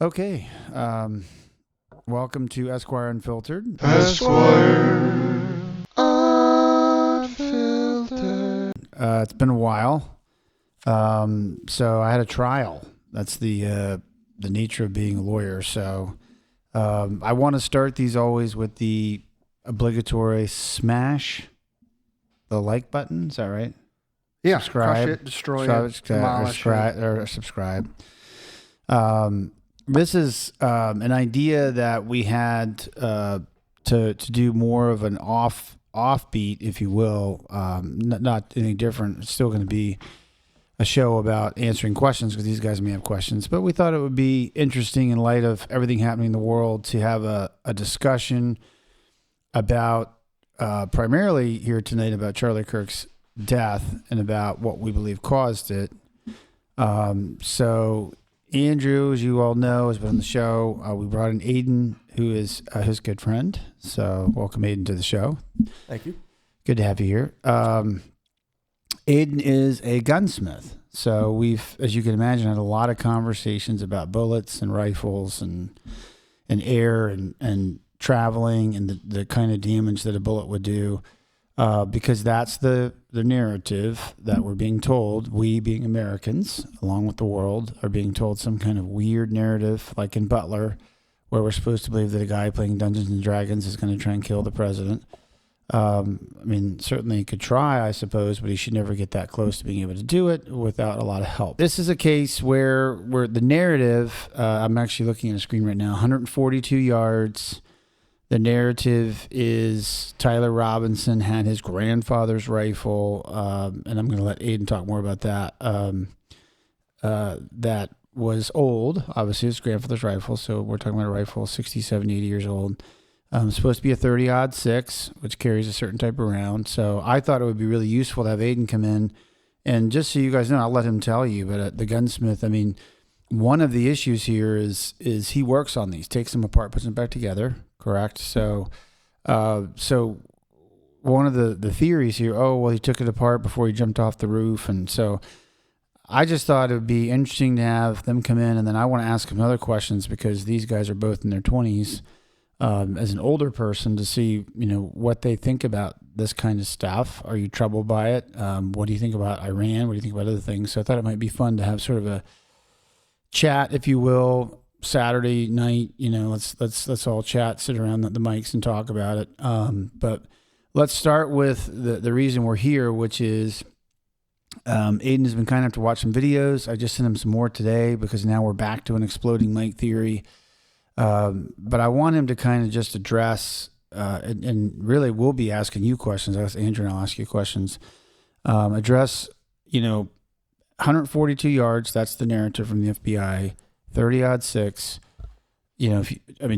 Okay. Welcome to Esquire Unfiltered. Esquire Unfiltered. It's been a while. So I had a trial. That's the nature of being a lawyer. So I want to start these always with the obligatory smash the like button. Is that right? Yeah, Subscribe. crush it, destroy it, demolish it. Or subscribe. This is an idea that we had to do more of an offbeat, if you will. Not anything different. It's still going to be a show about answering questions because these guys may have questions. But we thought it would be interesting in light of everything happening in the world to have a discussion about primarily here tonight about Charlie Kirk's death and about what we believe caused it. So Andrew, as you all know, has been on the show. We brought in Aiden, who is his good friend. So welcome, Aiden, to the show. Thank you. Good to have you here. Aiden is a gunsmith. So we've, as you can imagine, had a lot of conversations about bullets and rifles and air and traveling and the kind of damage that a bullet would do. Because that's the narrative that we're being told. We, being Americans, along with the world, are being told some kind of weird narrative, like in Butler, where we're supposed to believe that a guy playing Dungeons and Dragons is going to try and kill the president. I mean, certainly he could try, I suppose, but he should never get that close to being able to do it without a lot of help. This is a case where the narrative, I'm actually looking at a screen right now, 142 yards. The narrative is Tyler Robinson had his grandfather's rifle, and I'm going to let Aiden talk more about that. That was old, obviously his grandfather's rifle, so we're talking about a rifle 60, 70, 80 years old. Supposed to be a 30-06, which carries a certain type of round. So I thought it would be really useful to have Aiden come in, and just so you guys know, I'll let him tell you, but the gunsmith, I mean, one of the issues here is he works on these, takes them apart, puts them back together. Correct. So one of the theories here, he took it apart before he jumped off the roof. And so I just thought it would be interesting to have them come in. And then I want to ask them other questions because these guys are both in their 20s, as an older person, to see, what they think about this kind of stuff. Are you troubled by it? What do you think about Iran? What do you think about other things? So I thought it might be fun to have sort of a chat, if you will, Saturday night, let's all chat, sit around the mics and talk about it. But let's start with the reason we're here, which is Aiden has been kind enough to watch some videos. I just sent him some more today because now we're back to an exploding mic theory. But I want him to kind of just address, and really we'll be asking you questions. I guess Andrew and I'll ask you questions. Address, 142 yards, that's the narrative from the FBI. 30-06,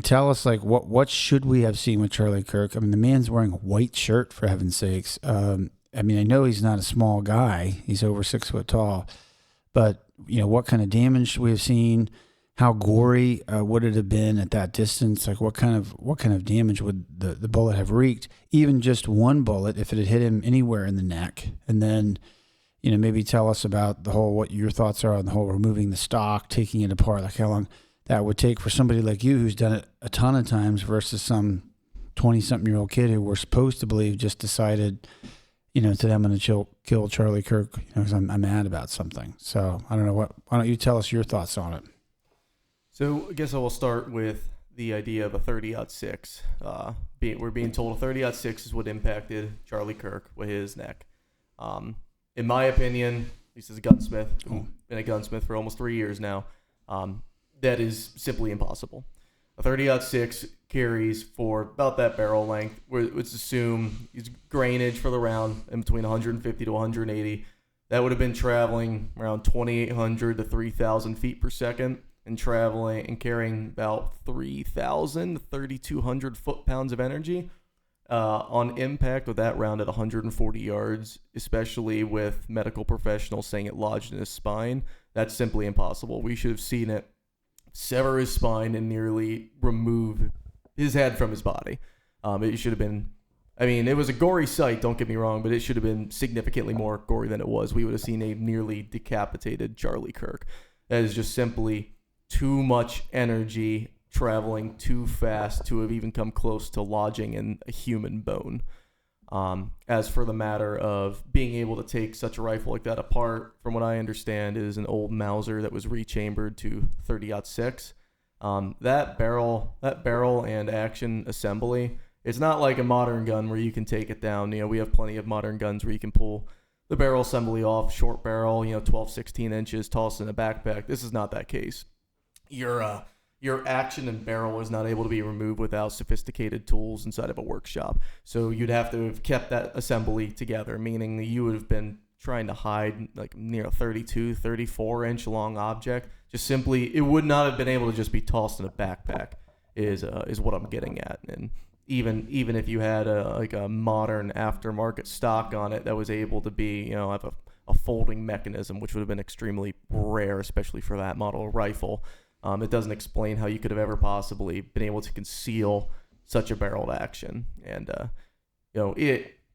tell us, like, what should we have seen with Charlie Kirk? I mean, the man's wearing a white shirt, for heaven's sakes. I know he's not a small guy. He's over 6 foot tall. But, what kind of damage should we have seen? How gory would it have been at that distance? Like, what kind of damage would the bullet have wreaked? Even just one bullet, if it had hit him anywhere in the neck. And then, maybe tell us about the whole, what your thoughts are on the whole removing the stock, taking it apart, like how long that would take for somebody like you who's done it a ton of times versus some 20-something-year-old kid who we're supposed to believe just decided, today I'm going to kill Charlie Kirk, because I'm mad about something. So I don't know, why don't you tell us your thoughts on it? So I guess I will start with the idea of a 30-06. We're being told a 30-06 is what impacted Charlie Kirk with his neck. In my opinion, at least as a gunsmith, I've been a gunsmith for almost 3 years now, that is simply impossible. A 30-06 carries for about that barrel length. Let's assume its grainage for the round in between 150 to 180. That would have been traveling around 2,800 to 3,000 feet per second and traveling and carrying about 3,000 to 3,200 foot-pounds of energy. On impact with that round at 140 yards, especially with medical professionals saying it lodged in his spine, that's simply impossible. We should have seen it sever his spine and nearly remove his head from his body. It should have been, it was a gory sight, don't get me wrong, but it should have been significantly more gory than it was. We would have seen a nearly decapitated Charlie Kirk. That is just simply too much energy traveling too fast to have even come close to lodging in a human bone. As for the matter of being able to take such a rifle like that apart, from what I understand, is an old Mauser that was rechambered to 30-06. That barrel and action assembly, it's not like a modern gun where you can take it down. We have plenty of modern guns where you can pull the barrel assembly off, short barrel, 12, 16 inches, toss in a backpack. This is not that case. Your action and barrel is not able to be removed without sophisticated tools inside of a workshop. So you'd have to have kept that assembly together, meaning that you would have been trying to hide like near a 32, 34 inch long object. Just simply, it would not have been able to just be tossed in a backpack is what I'm getting at. And even if you had a modern aftermarket stock on it that was able to be, have a folding mechanism, which would have been extremely rare, especially for that model of rifle. It doesn't explain how you could have ever possibly been able to conceal such a barreled action. And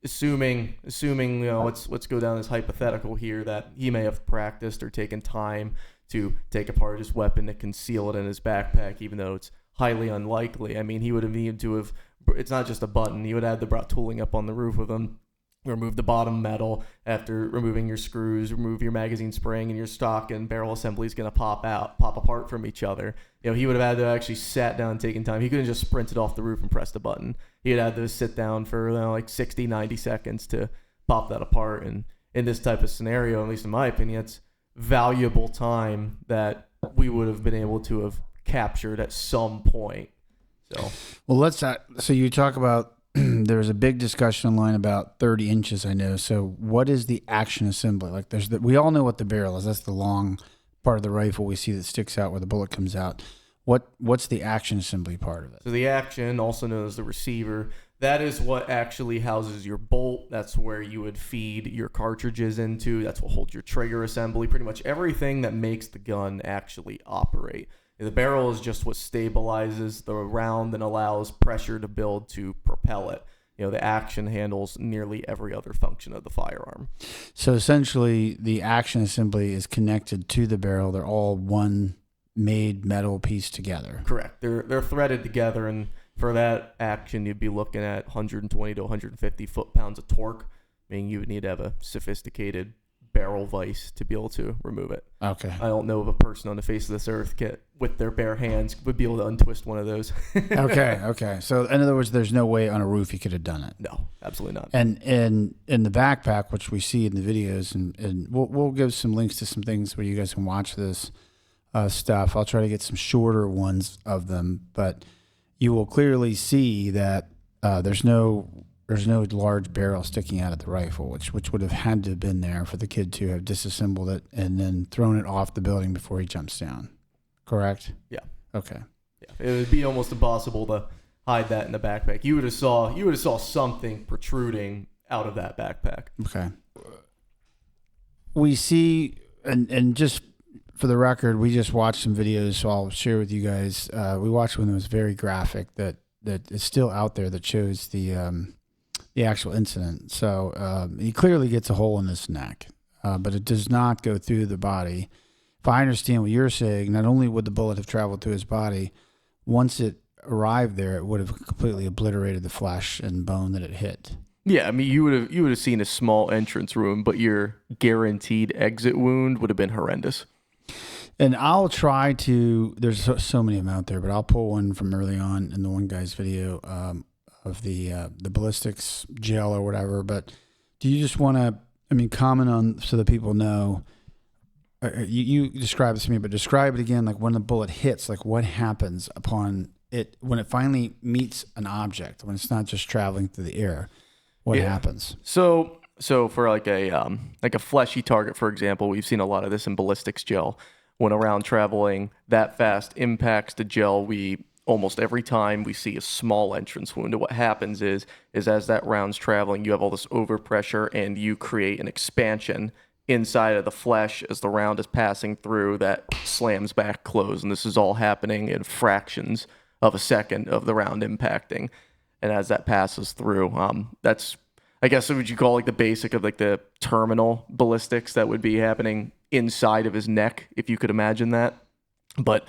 assuming let's go down this hypothetical here that he may have practiced or taken time to take apart his weapon to conceal it in his backpack, even though it's highly unlikely. I mean, he would have needed to have. It's not just a button. He would have brought tooling up on the roof with him. Remove the bottom metal after removing your screws, remove your magazine spring, and your stock and barrel assembly is going to pop apart from each other. He would have had to actually sat down and taken time. He couldn't just sprinted off the roof and press the button. He had to sit down for like 60, 90 seconds to pop that apart. And in this type of scenario, at least in my opinion, it's valuable time that we would have been able to have captured at some point. So you talk about there was a big discussion online about 30 inches, I know. So what is the action assembly? Like we all know what the barrel is. That's the long part of the rifle we see that sticks out where the bullet comes out. What's the action assembly part of it? So the action, also known as the receiver, that is what actually houses your bolt. That's where you would feed your cartridges into. That's what holds your trigger assembly. Pretty much everything that makes the gun actually operate. The barrel is just what stabilizes the round and allows pressure to build to propel it. The action handles nearly every other function of the firearm. So essentially, the action assembly is connected to the barrel. They're all one made metal piece together. Correct. They're threaded together, and for that action, you'd be looking at 120 to 150 foot-pounds of torque, meaning you would need to have a sophisticated barrel vise to be able to remove it. Okay. I don't know if a person on the face of this earth with their bare hands would be able to untwist one of those. Okay. So in other words, there's no way on a roof you could have done it. No, absolutely not. And in the backpack, which we see in the videos, and we'll give some links to some things where you guys can watch this stuff. I'll try to get some shorter ones of them, but you will clearly see that there's no large barrel sticking out of the rifle, which would have had to have been there for the kid to have disassembled it and then thrown it off the building before he jumps down. Correct? Yeah. Okay. Yeah. It would be almost impossible to hide that in the backpack. You would have saw something protruding out of that backpack. Okay. We see, and just for the record, we just watched some videos, so I'll share with you guys. We watched one that was very graphic that is still out there that shows the actual incident. So he clearly gets a hole in his neck, but it does not go through the body. If I understand what you're saying, not only would the bullet have traveled through his body, once it arrived there, it would have completely obliterated the flesh and bone that it hit. Yeah, I mean, you would have seen a small entrance wound, but your guaranteed exit wound would have been horrendous. And I'll try to. There's so many of them out there, but I'll pull one from early on in the one guy's video of the ballistics gel or whatever. But do you just want to, comment on so that people know? You describe this to me, but describe it again. Like when the bullet hits, like what happens upon it when it finally meets an object, when it's not just traveling through the air. What happens? So for like a fleshy target, for example, we've seen a lot of this in ballistics gel. When a round traveling that fast impacts the gel, we almost every time we see a small entrance wound. And what happens is as that round's traveling, you have all this overpressure and you create an expansion inside of the flesh as the round is passing through that slams back closed. And this is all happening in fractions of a second of the round impacting. And as that passes through, that's, I guess, what would you call like the basic of like the terminal ballistics that would be happening inside of his neck, if you could imagine that. But,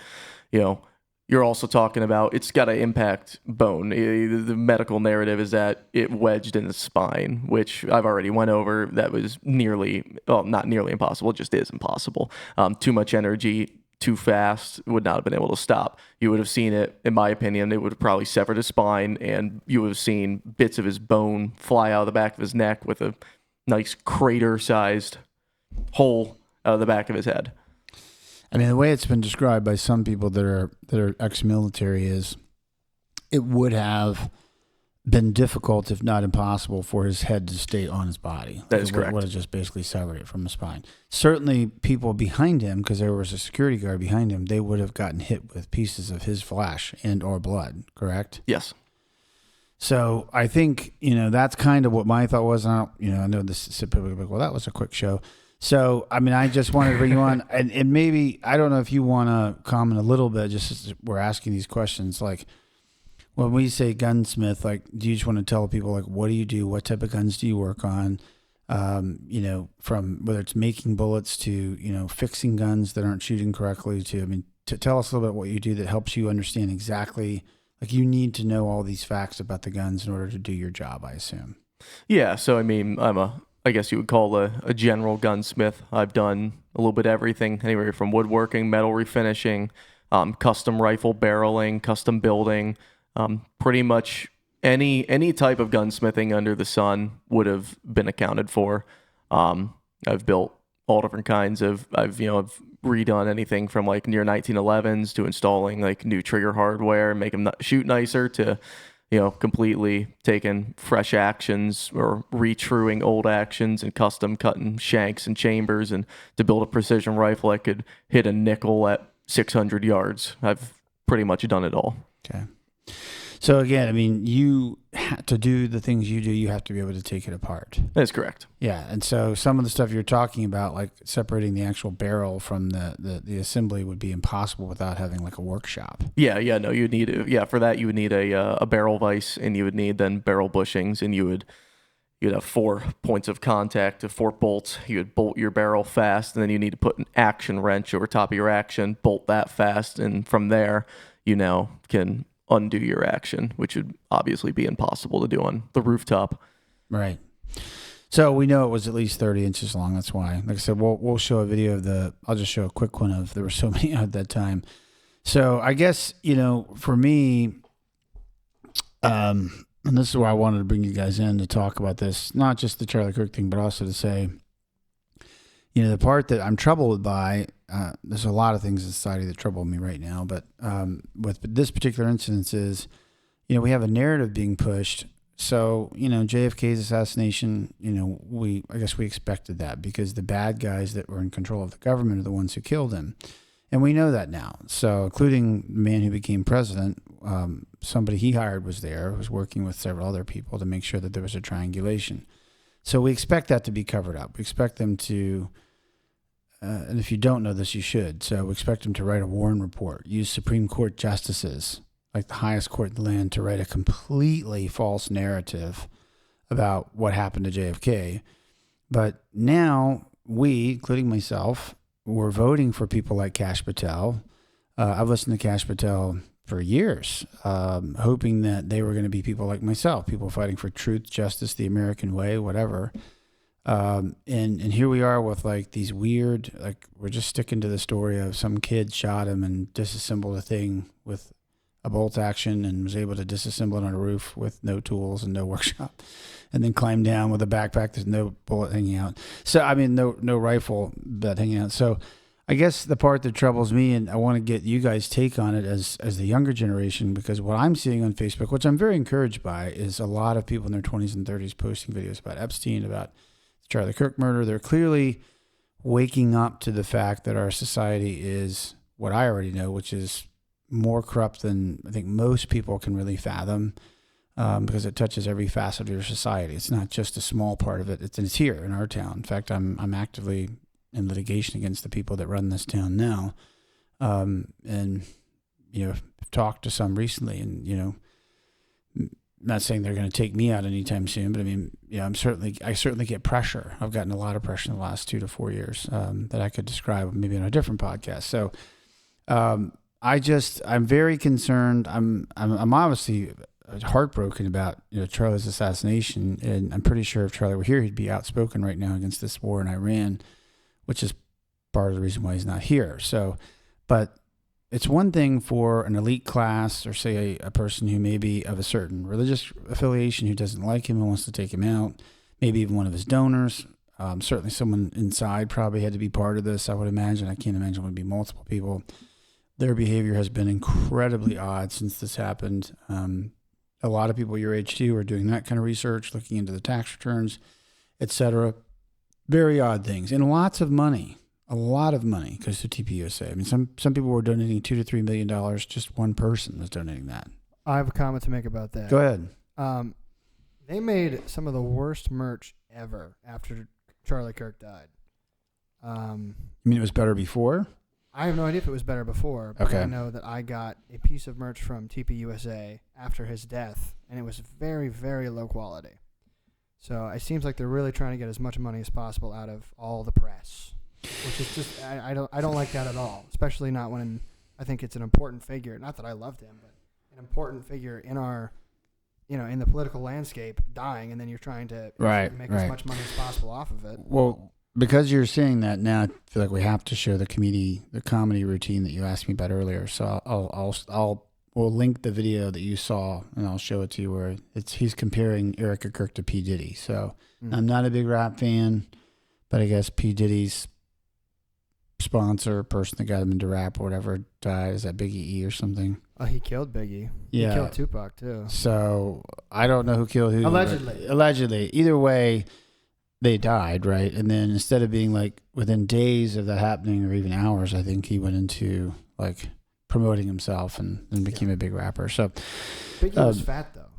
you're also talking about it's got to impact bone. The medical narrative is that it wedged in the spine, which I've already went over. That was not nearly impossible. It just is impossible. Too much energy, too fast, would not have been able to stop. You would have seen it, in my opinion, it would have probably severed his spine, and you would have seen bits of his bone fly out of the back of his neck with a nice crater-sized hole out of the back of his head. I mean, the way it's been described by some people that are ex-military is it would have been difficult, if not impossible, for his head to stay on his body. That is correct. It would have just basically severed it from the spine. Certainly, people behind him, because there was a security guard behind him, they would have gotten hit with pieces of his flesh and or blood, correct? Yes. So I think, that's kind of what my thought was. I know this is people like, well, that was a quick show. So, I mean, I just wanted to bring you on, and maybe, I don't know if you want to comment a little bit, just as we're asking these questions, like, when we say gunsmith, like, do you just want to tell people, like, what do you do? What type of guns do you work on? From whether it's making bullets to, fixing guns that aren't shooting correctly to tell us a little bit what you do that helps you understand exactly, like, you need to know all these facts about the guns in order to do your job, I assume. Yeah, so, I mean, I guess you would call a general gunsmith. I've done a little bit of everything, anywhere from woodworking, metal refinishing, custom rifle barreling, custom building, pretty much any type of gunsmithing under the sun would have been accounted for. I've built all different kinds of, I've redone anything from like near 1911s to installing like new trigger hardware, make them shoot nicer, to completely taking fresh actions or retruing old actions and custom cutting shanks and chambers, and to build a precision rifle that could hit a nickel at 600 yards. I've pretty much done it all. Okay. So again, I mean, to do the things you do, you have to be able to take it apart. That's correct. Yeah, and so some of the stuff you're talking about, like separating the actual barrel from the assembly, would be impossible without having like a workshop. No, you'd need for that you would need a barrel vise, and you would need then barrel bushings, and you'd have 4 points of contact of 4 bolts. You would bolt your barrel fast, and then you need to put an action wrench over top of your action, bolt that fast, and from there you now can undo your action, which would obviously be impossible to do on the rooftop. Right. So we know it was at least 30 inches long. That's why, like I said, we'll show a video of I'll just show a quick one there were so many at that time. So I guess, for me, and this is where I wanted to bring you guys in to talk about this, not just the Charlie Kirk thing, but also to say, the part that I'm troubled by, there's a lot of things in society that trouble me right now, but with this particular instance is, we have a narrative being pushed. So, JFK's assassination, I guess we expected that, because the bad guys that were in control of the government are the ones who killed him. And we know that now. So, including the man who became president, somebody he hired was there, was working with several other people to make sure that there was a triangulation. So we expect that to be covered up. We expect them to, and if you don't know this, you should. So we expect them to write a Warren report, use Supreme Court justices, like the highest court in the land, to write a completely false narrative about what happened to JFK. But now we, including myself, we're voting for people like Kash Patel. I've listened to Kash Patel for years, hoping that they were going to be people like myself, people fighting for truth, justice, the American way, whatever. And here we are with like these weird, like we're just sticking to the story of some kid shot him and disassembled a thing with a bolt action and was able to disassemble it on a roof with no tools and no workshop, and then climbed down with a backpack. There's no bullet hanging out. So, I mean, no rifle butt hanging out. So I guess the part that troubles me, and I want to get you guys' take on it as the younger generation, because what I'm seeing on Facebook, which I'm very encouraged by, is a lot of people in their 20s and 30s posting videos about Epstein, about the Charlie Kirk murder. They're clearly waking up to the fact that our society is what I already know, which is more corrupt than I think most people can really fathom, because it touches every facet of your society. It's not just a small part of it. It's here in our town. In fact, I'm actively in litigation against the people that run this town now. And, talked to some recently, and, not saying they're going to take me out anytime soon, but I mean, I certainly get pressure. I've gotten a lot of pressure in the last 2 to 4 years, that I could describe maybe on a different podcast. So, I'm very concerned. I'm obviously heartbroken about Charlie's assassination, and I'm pretty sure if Charlie were here, he'd be outspoken right now against this war in Iran, which is part of the reason why he's not here. So, but it's one thing for an elite class, or say a person who may be of a certain religious affiliation who doesn't like him and wants to take him out, maybe even one of his donors. Certainly someone inside probably had to be part of this, I would imagine. I can't imagine it would be multiple people. Their behavior has been incredibly odd since this happened. A lot of people your age too are doing that kind of research, looking into the tax returns, etc. Very odd things, and lots of money. A lot of money goes to TPUSA. I mean, some people were donating $2 to $3 million. Just one person was donating that. I have a comment to make about that. Go ahead. They made some of the worst merch ever after Charlie Kirk died. You mean it was better before? I have no idea if it was better before, but okay. I know that I got a piece of merch from TPUSA after his death, and it was very, very low quality. So it seems like they're really trying to get as much money as possible out of all the press, which is just I don't like that at all, especially not when I think it's an important figure. Not that I loved him, but an important figure in our, in the political landscape dying, and then you're trying to make as much money as possible off of it. Well, because you're saying that now, I feel like we have to show the comedy routine that you asked me about earlier. So we'll link the video that you saw, and I'll show it to you where he's comparing Erica Kirk to P. Diddy. So I'm not a big rap fan, but I guess P. Diddy's sponsor, person that got him into rap or whatever, died. Is that Biggie E or something? Oh, he killed Biggie. Yeah. He killed Tupac too. So I don't know who killed who. Allegedly. Either way, they died, right? And then instead of being like within days of that happening or even hours, I think he went into like promoting himself and became a big rapper. So Biggie was fat though.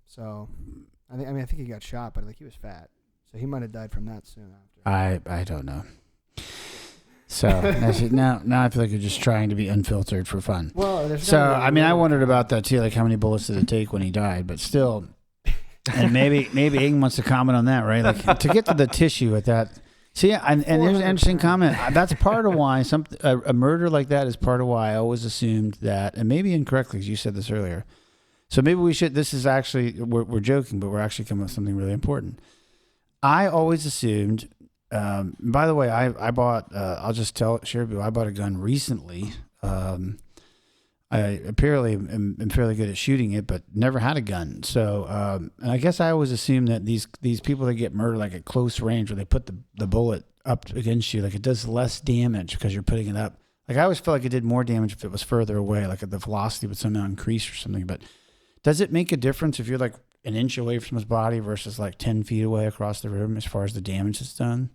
So I think he got shot, but he was fat. So he might have died from that soon after. I don't know. So now I feel like you're just trying to be unfiltered for fun. Well, I wondered about that too, like how many bullets did it take when he died? But still, and maybe Aiden wants to comment on that, right? Like to get to the tissue with that. See, and there's an interesting comment. That's part of why a murder like that is part of why I always assumed that, and maybe incorrectly, because you said this earlier. So maybe we should. This is actually we're joking, but we're actually coming with something really important. I always assumed. By the way, I bought. I'll just share with you. I bought a gun recently. I apparently am fairly good at shooting it, but never had a gun. So, and I guess I always assume that these people that get murdered like at close range, where they put the bullet up against you, like it does less damage because you're putting it up. Like I always felt like it did more damage if it was further away, like the velocity would somehow increase or something. But does it make a difference if you're like an inch away from his body versus like 10 feet away across the room as far as the damage that's done?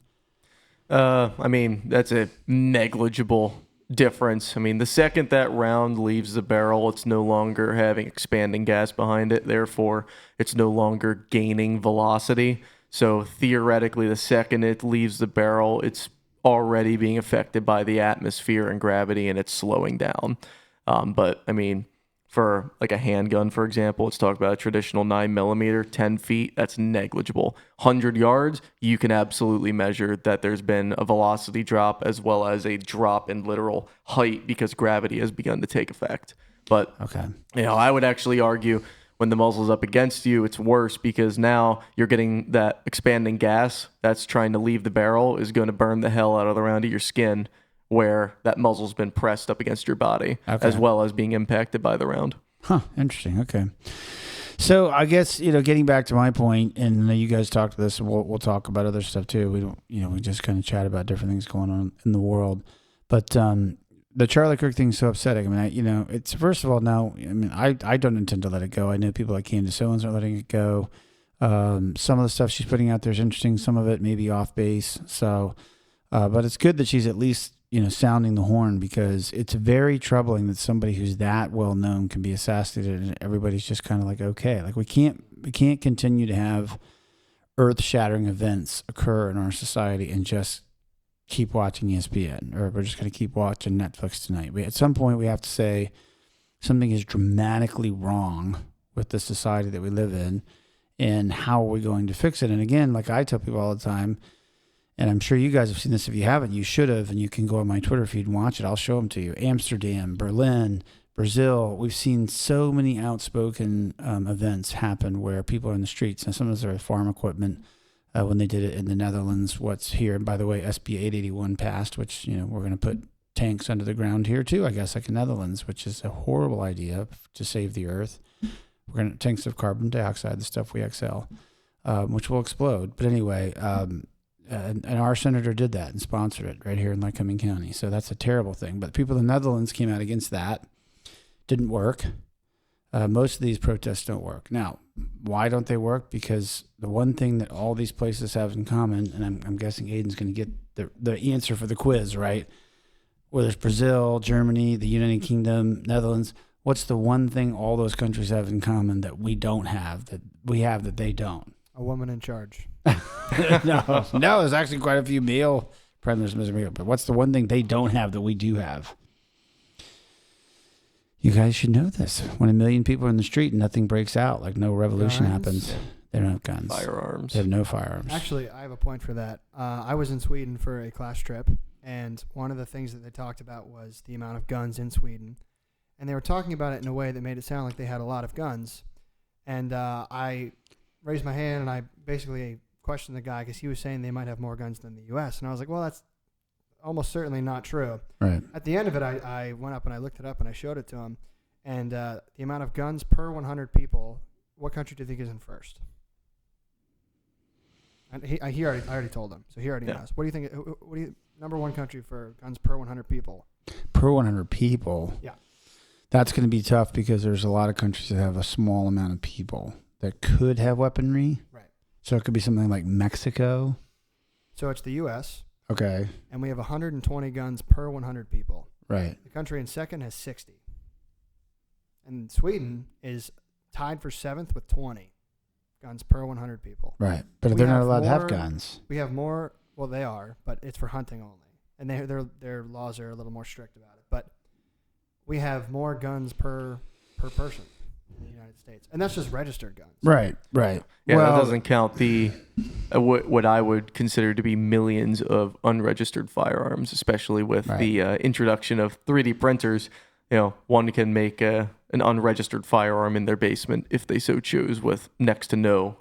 I mean, that's a negligible difference. I mean, the second that round leaves the barrel, it's no longer having expanding gas behind it. Therefore, it's no longer gaining velocity. So theoretically, the second it leaves the barrel, it's already being affected by the atmosphere and gravity, and it's slowing down. But I mean, for like a handgun, for example, let's talk about a traditional 9mm, 10 feet, that's negligible. 100 yards, you can absolutely measure that there's been a velocity drop as well as a drop in literal height because gravity has begun to take effect. But, I would actually argue when the muzzle's up against you, it's worse because now you're getting that expanding gas that's trying to leave the barrel is going to burn the hell out of the round of your skin, where that muzzle's been pressed up against your body, as well as being impacted by the round. Huh, interesting. Okay. So I guess, getting back to my point, and you guys talked to this, and we'll talk about other stuff too. We don't, we just kind of chat about different things going on in the world. But the Charlie Kirk thing is so upsetting. I mean, it's first of all, now, I don't intend to let it go. I know people like Candace Owens are letting it go. Some of the stuff she's putting out there is interesting. Some of it may be off base. So, but it's good that she's at least, sounding the horn, because it's very troubling that somebody who's that well known can be assassinated and everybody's just kind of like, okay, like we can't continue to have earth shattering events occur in our society and just keep watching ESPN, or we're just going to keep watching Netflix tonight. At some point we have to say something is dramatically wrong with the society that we live in, and how are we going to fix it? And again, like I tell people all the time, and I'm sure you guys have seen this. If you haven't, you should have, and you can go on my Twitter feed and watch it. I'll show them to you. Amsterdam, Berlin, Brazil. We've seen so many outspoken events happen where people are in the streets. And sometimes they're farm equipment. When they did it in the Netherlands, what's here, and by the way, SB 881 passed, which, we're going to put tanks under the ground here too, I guess, like in Netherlands, which is a horrible idea to save the earth. We're going to tanks of carbon dioxide, the stuff we exhale, which will explode. But anyway, and our senator did that and sponsored it right here in Lycoming County. So that's a terrible thing. But people in the Netherlands came out against that. Didn't work. Most of these protests don't work. Now, why don't they work? Because the one thing that all these places have in common, and I'm guessing Aiden's going to get the answer for the quiz, right? Whether it's Brazil, Germany, the United Kingdom, Netherlands, what's the one thing all those countries have in common that we don't have, that we have that they don't? A woman in charge. No, there's actually quite a few male prime ministers, but what's the one thing they don't have that we do have? You guys should know this. When 1 million people are in the street and nothing breaks out, like no revolution happens, they don't have guns. Firearms. They have no firearms. Actually, I have a point for that. I was in Sweden for a class trip, and one of the things that they talked about was the amount of guns in Sweden. And they were talking about it in a way that made it sound like they had a lot of guns. And I raised my hand, and I basically questioned the guy because he was saying they might have more guns than the U.S. And I was like, well, that's almost certainly not true. Right. At the end of it, I went up and I looked it up and I showed it to him. And the amount of guns per 100 people, what country do you think is in first? And I already told him, so he already knows. What do you think? What do you number one country for guns per 100 people? Per 100 people? Yeah. That's going to be tough because there's a lot of countries that have a small amount of people that could have weaponry. Right. So it could be something like Mexico. So it's the U.S. Okay. And we have 120 guns per 100 people. Right. The country in second has 60. And Sweden is tied for seventh with 20 guns per 100 people. Right. But they're not allowed to have guns. We have more. Well, they are, but it's for hunting only. And their laws are a little more strict about it. But we have more guns per person in the United States. And that's just registered guns. Right. Yeah, that doesn't count the what I would consider to be millions of unregistered firearms, especially with the introduction of 3D printers. One can make an unregistered firearm in their basement if they so choose, with next to no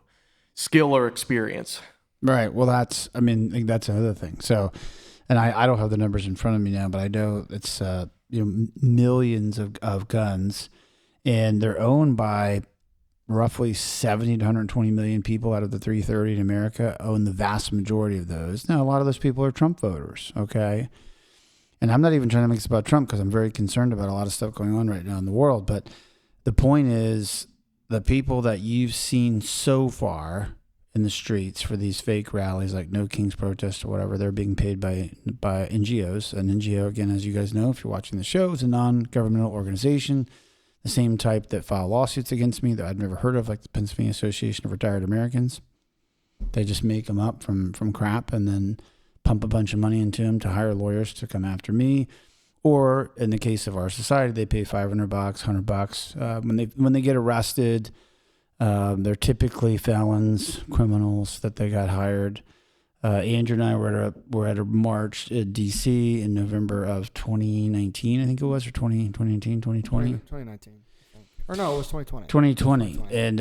skill or experience. Right. Well, that's another thing. So, and I don't have the numbers in front of me now, but I know it's millions of guns, and they're owned by roughly 70 to 120 million people out of the 330 in America own the vast majority of those. Now, a lot of those people are Trump voters, okay? And I'm not even trying to make this about Trump because I'm very concerned about a lot of stuff going on right now in the world. But the point is, the people that you've seen so far in the streets for these fake rallies like No King's Protest or whatever, they're being paid by NGOs. An NGO, again, as you guys know, if you're watching the show, is a non-governmental organization, the same type that file lawsuits against me that I've never heard of, like the Pennsylvania Association of Retired Americans. They just make them up from crap and then pump a bunch of money into them to hire lawyers to come after me. Or in the case of our society, they pay $500, $100 when they get arrested. They're typically felons, criminals that they got hired. Andrew and I were at a march in D.C. in November of 2019, I think it was, or 2019, 2020? 2019. Or no, it was 2020. 2020. And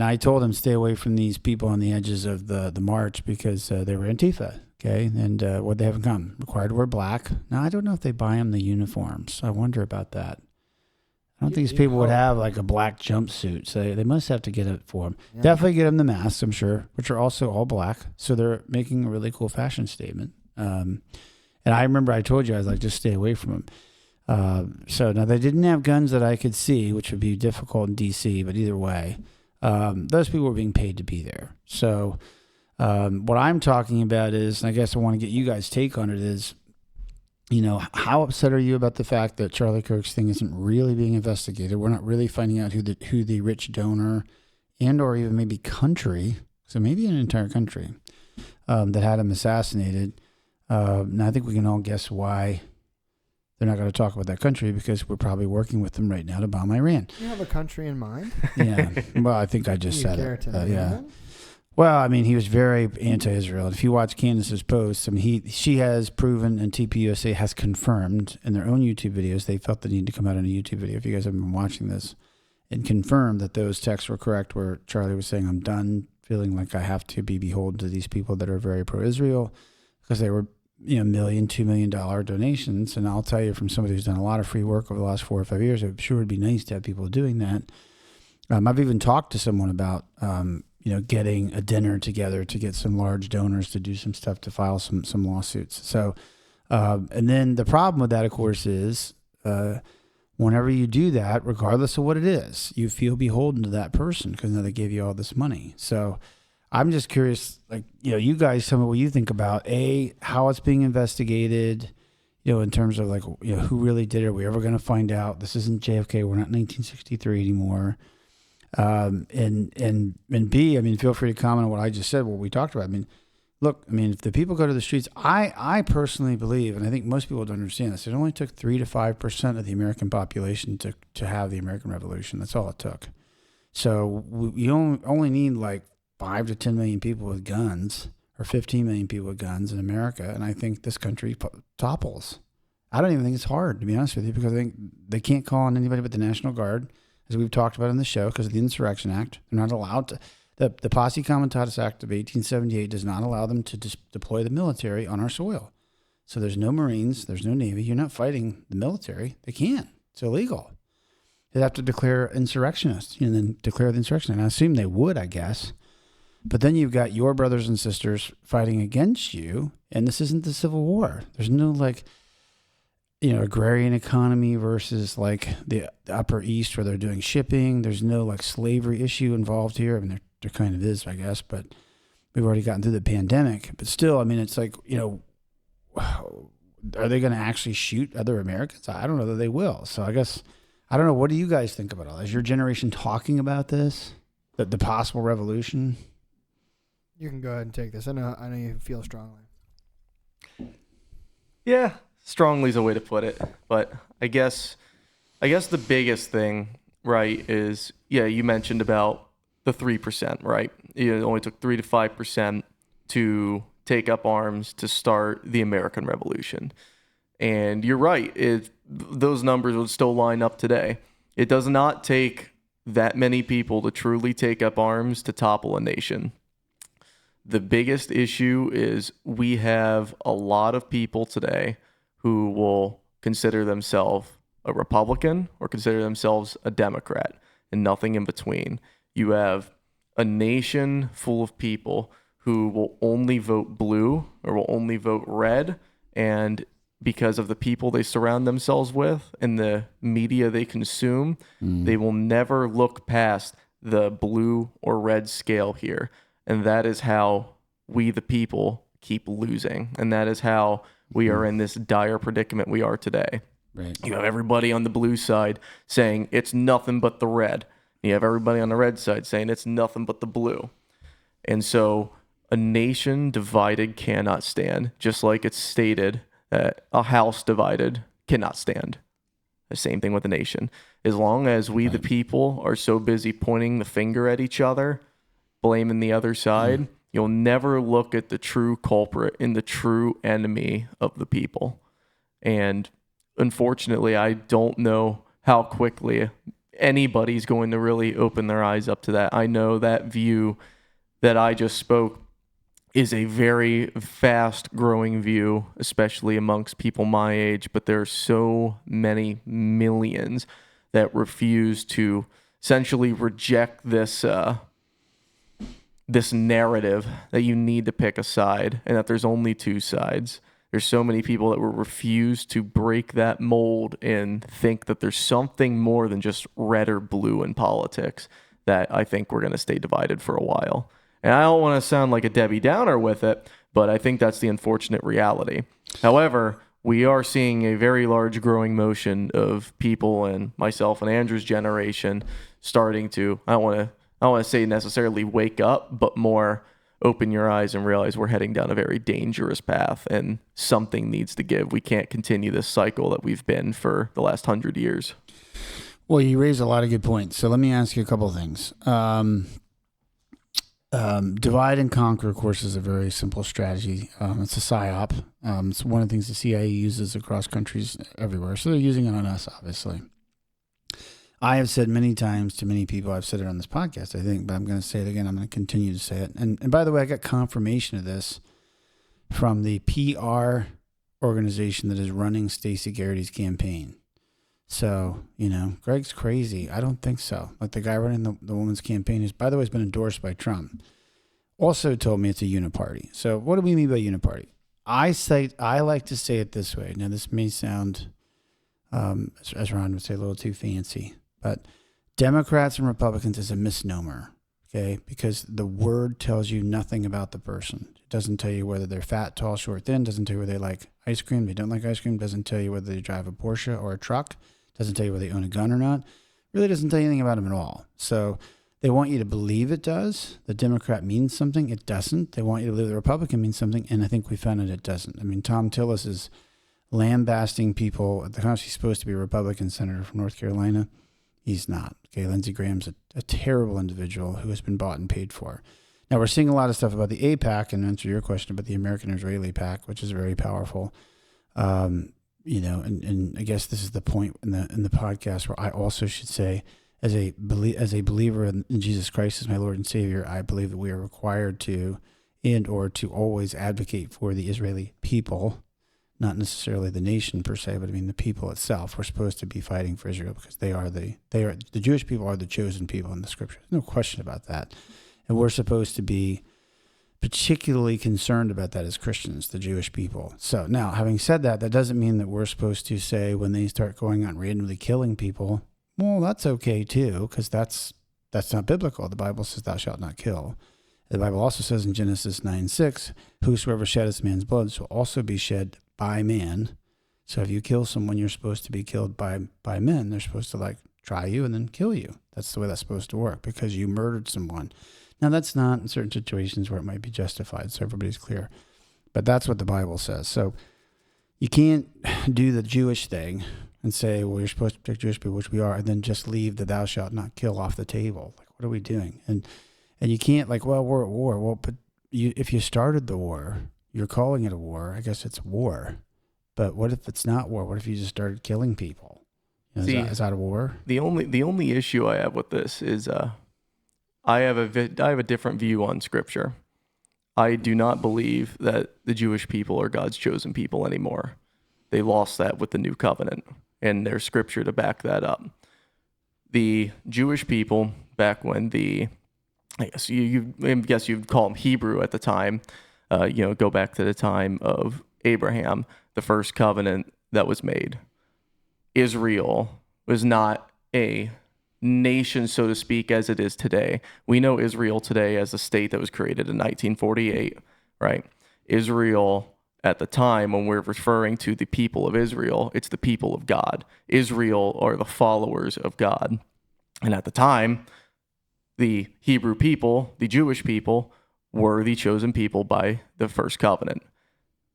I told them stay away from these people on the edges of the march because they were Antifa. Okay, and what they have in common, required to wear black. Now, I don't know if they buy them the uniforms. I wonder about that. I don't think these people would have like a black jumpsuit, so they must have to get it for them. Yeah. Definitely get them the masks, I'm sure, which are also all black. So they're making a really cool fashion statement. And I remember I told you, I was like, just stay away from them. So now they didn't have guns that I could see, which would be difficult in D.C., but either way, those people were being paid to be there. So what I'm talking about is, and I guess I want to get you guys' take on it, is, how upset are you about the fact that Charlie Kirk's thing isn't really being investigated? We're not really finding out who the rich donor and or even maybe country, so maybe an entire country, that had him assassinated. Now, I think we can all guess why they're not going to talk about that country, because we're probably working with them right now to bomb Iran. You have a country in mind? Yeah. Well, I think I just said it. Yeah. Well, I mean, he was very anti-Israel. If you watch Candace's posts, I mean, she has proven, and TPUSA has confirmed in their own YouTube videos. They felt the need to come out in a YouTube video. If you guys have been watching this, and confirmed that those texts were correct, where Charlie was saying, "I'm done feeling like I have to be beholden to these people that are very pro-Israel," because they were, $1 million, $2 million donations. And I'll tell you, from somebody who's done a lot of free work over the last 4 or 5 years, it sure would be nice to have people doing that. I've even talked to someone about, getting a dinner together to get some large donors to do some stuff to file some lawsuits. So, and then the problem with that, of course, is whenever you do that, regardless of what it is, you feel beholden to that person because now they gave you all this money. So I'm just curious, you guys, some of what you think about, how it's being investigated, in terms of who really did it. Are we ever going to find out? This isn't JFK. We're not 1963 anymore. And B, I mean, feel free to comment on what I just said, what we talked about. I mean, look, if the people go to the streets, I personally believe, and I think most people don't understand this, it only took 3 to 5% of the American population to have the American Revolution. That's all it took. So you only need 5 to 10 million people with guns, or 15 million people with guns in America, and I think this country topples. I don't even think it's hard, to be honest with you, because I think they can't call on anybody but the National Guard, as we've talked about in the show, because of the Insurrection Act. They're not allowed to. The Posse Comitatus Act of 1878 does not allow them to deploy the military on our soil. So there's no Marines, there's no Navy. You're not fighting the military. They can't. It's illegal. They'd have to declare insurrectionists and then declare the insurrection. And I assume they would, I guess. But then you've got your brothers and sisters fighting against you, and this isn't the Civil War. There's no agrarian economy versus the Upper East where they're doing shipping. There's no slavery issue involved here. I mean, there kind of is, I guess, but we've already gotten through the pandemic. But still, I mean, it's are they going to actually shoot other Americans? I don't know that they will. So I guess, I don't know. What do you guys think about all this? Is your generation talking about this? The possible revolution? You can go ahead and take this. I know you feel strongly. Yeah, strongly is a way to put it. But I guess the biggest thing, right, is, you mentioned about the 3%, right? It only took 3 to 5% to take up arms to start the American Revolution. And you're right, those numbers would still line up today. It does not take that many people to truly take up arms to topple a nation. The biggest issue is we have a lot of people today who will consider themselves a Republican or consider themselves a Democrat and nothing in between. You have a nation full of people who will only vote blue or will only vote red, and because of the people they surround themselves with and the media they consume, they will never look past the blue or red scale here. And that is how we, the people, keep losing. And that is how we are in this dire predicament we are today. Right. You have everybody on the blue side saying it's nothing but the red. You have everybody on the red side saying it's nothing but the blue. And so a nation divided cannot stand, just like it's stated that a house divided cannot stand. The same thing with a nation. As long as we, the people, are so busy pointing the finger at each other, blaming the other side, you'll never look at the true culprit and the true enemy of the people. And unfortunately, I don't know how quickly anybody's going to really open their eyes up to that. I know that view that I just spoke is a very fast growing view, especially amongst people my age, but there are so many millions that refuse to essentially reject this this narrative that you need to pick a side and that there's only two sides. There's so many people that will refuse to break that mold and think that there's something more than just red or blue in politics, that I think we're going to stay divided for a while. And I don't want to sound like a Debbie Downer with it, but I think that's the unfortunate reality. However, we are seeing a very large growing motion of people, and myself and Andrew's generation, starting to, I don't want to say necessarily wake up, but more open your eyes and realize we're heading down a very dangerous path and something needs to give. We can't continue this cycle that we've been for the last 100 years. Well, you raise a lot of good points. So let me ask you a couple of things. Divide and conquer, of course, is a very simple strategy. It's a psyop. It's one of the things the CIA uses across countries everywhere. So they're using it on us, obviously. I have said many times to many people, I've said it on this podcast, I think, but I'm going to say it again. I'm going to continue to say it. And by the way, I got confirmation of this from the PR organization that is running Stacey Garrity's campaign. So, Greg's crazy. I don't think so. Like the guy running the woman's campaign, who's, by the way, has been endorsed by Trump, also told me it's a uniparty. So what do we mean by uniparty? I like to say it this way. Now, this may sound, as Ron would say, a little too fancy, but Democrats and Republicans is a misnomer, okay? Because the word tells you nothing about the person. It doesn't tell you whether they're fat, tall, short, thin. Doesn't tell you whether they like ice cream, they don't like ice cream. Doesn't tell you whether they drive a Porsche or a truck. Doesn't tell you whether they own a gun or not. Really doesn't tell you anything about them at all. So they want you to believe it does. The Democrat means something. It doesn't. They want you to believe the Republican means something. And I think we found out it doesn't. I mean, Tom Tillis is lambasting people. He's supposed to be a Republican senator from North Carolina. He's not. Okay, Lindsey Graham's a terrible individual who has been bought and paid for. Now, we're seeing a lot of stuff about the APAC, and answer your question about the American-Israeli PAC, which is very powerful. And I guess this is the point in the podcast where I also should say, as a believer in Jesus Christ as my Lord and Savior, I believe that we are required to or to always advocate for the Israeli people, not necessarily the nation per se, but I mean the people itself. We're supposed to be fighting for Israel because the Jewish people are the chosen people in the Scripture. There's no question about that, and we're supposed to be particularly concerned about that as Christians, the Jewish people. So now, having said that, that doesn't mean that we're supposed to say when they start going out and randomly killing people, well, that's okay too, because that's not biblical. The Bible says thou shalt not kill. The Bible also says in Genesis 9:6, whosoever sheddeth man's blood shall also be shed by man. So if you kill someone, you're supposed to be killed by men. They're supposed to try you and then kill you. That's the way that's supposed to work because you murdered someone. Now, that's not in certain situations where it might be justified, so everybody's clear. But that's what the Bible says. So you can't do the Jewish thing and say, well, you're supposed to protect Jewish people, which we are, and then just leave the thou shalt not kill off the table. What are we doing? And you can't, well, we're at war. Well, but if you started the war, you're calling it a war. I guess it's war. But what if it's not war? What if you just started killing people? Is that a war? The only issue I have with this is I have a different view on Scripture. I do not believe that the Jewish people are God's chosen people anymore. They lost that with the new covenant, and there's Scripture to back that up. The Jewish people, back when I guess you'd call them Hebrew at the time, go back to the time of Abraham, the first covenant that was made. Israel was not a nation, so to speak, as it is today. We know Israel today as a state that was created in 1948, right? Israel at the time, when we're referring to the people of Israel, it's the people of God. Israel are the followers of God. And at the time, the Hebrew people, the Jewish people, were the chosen people by the first covenant,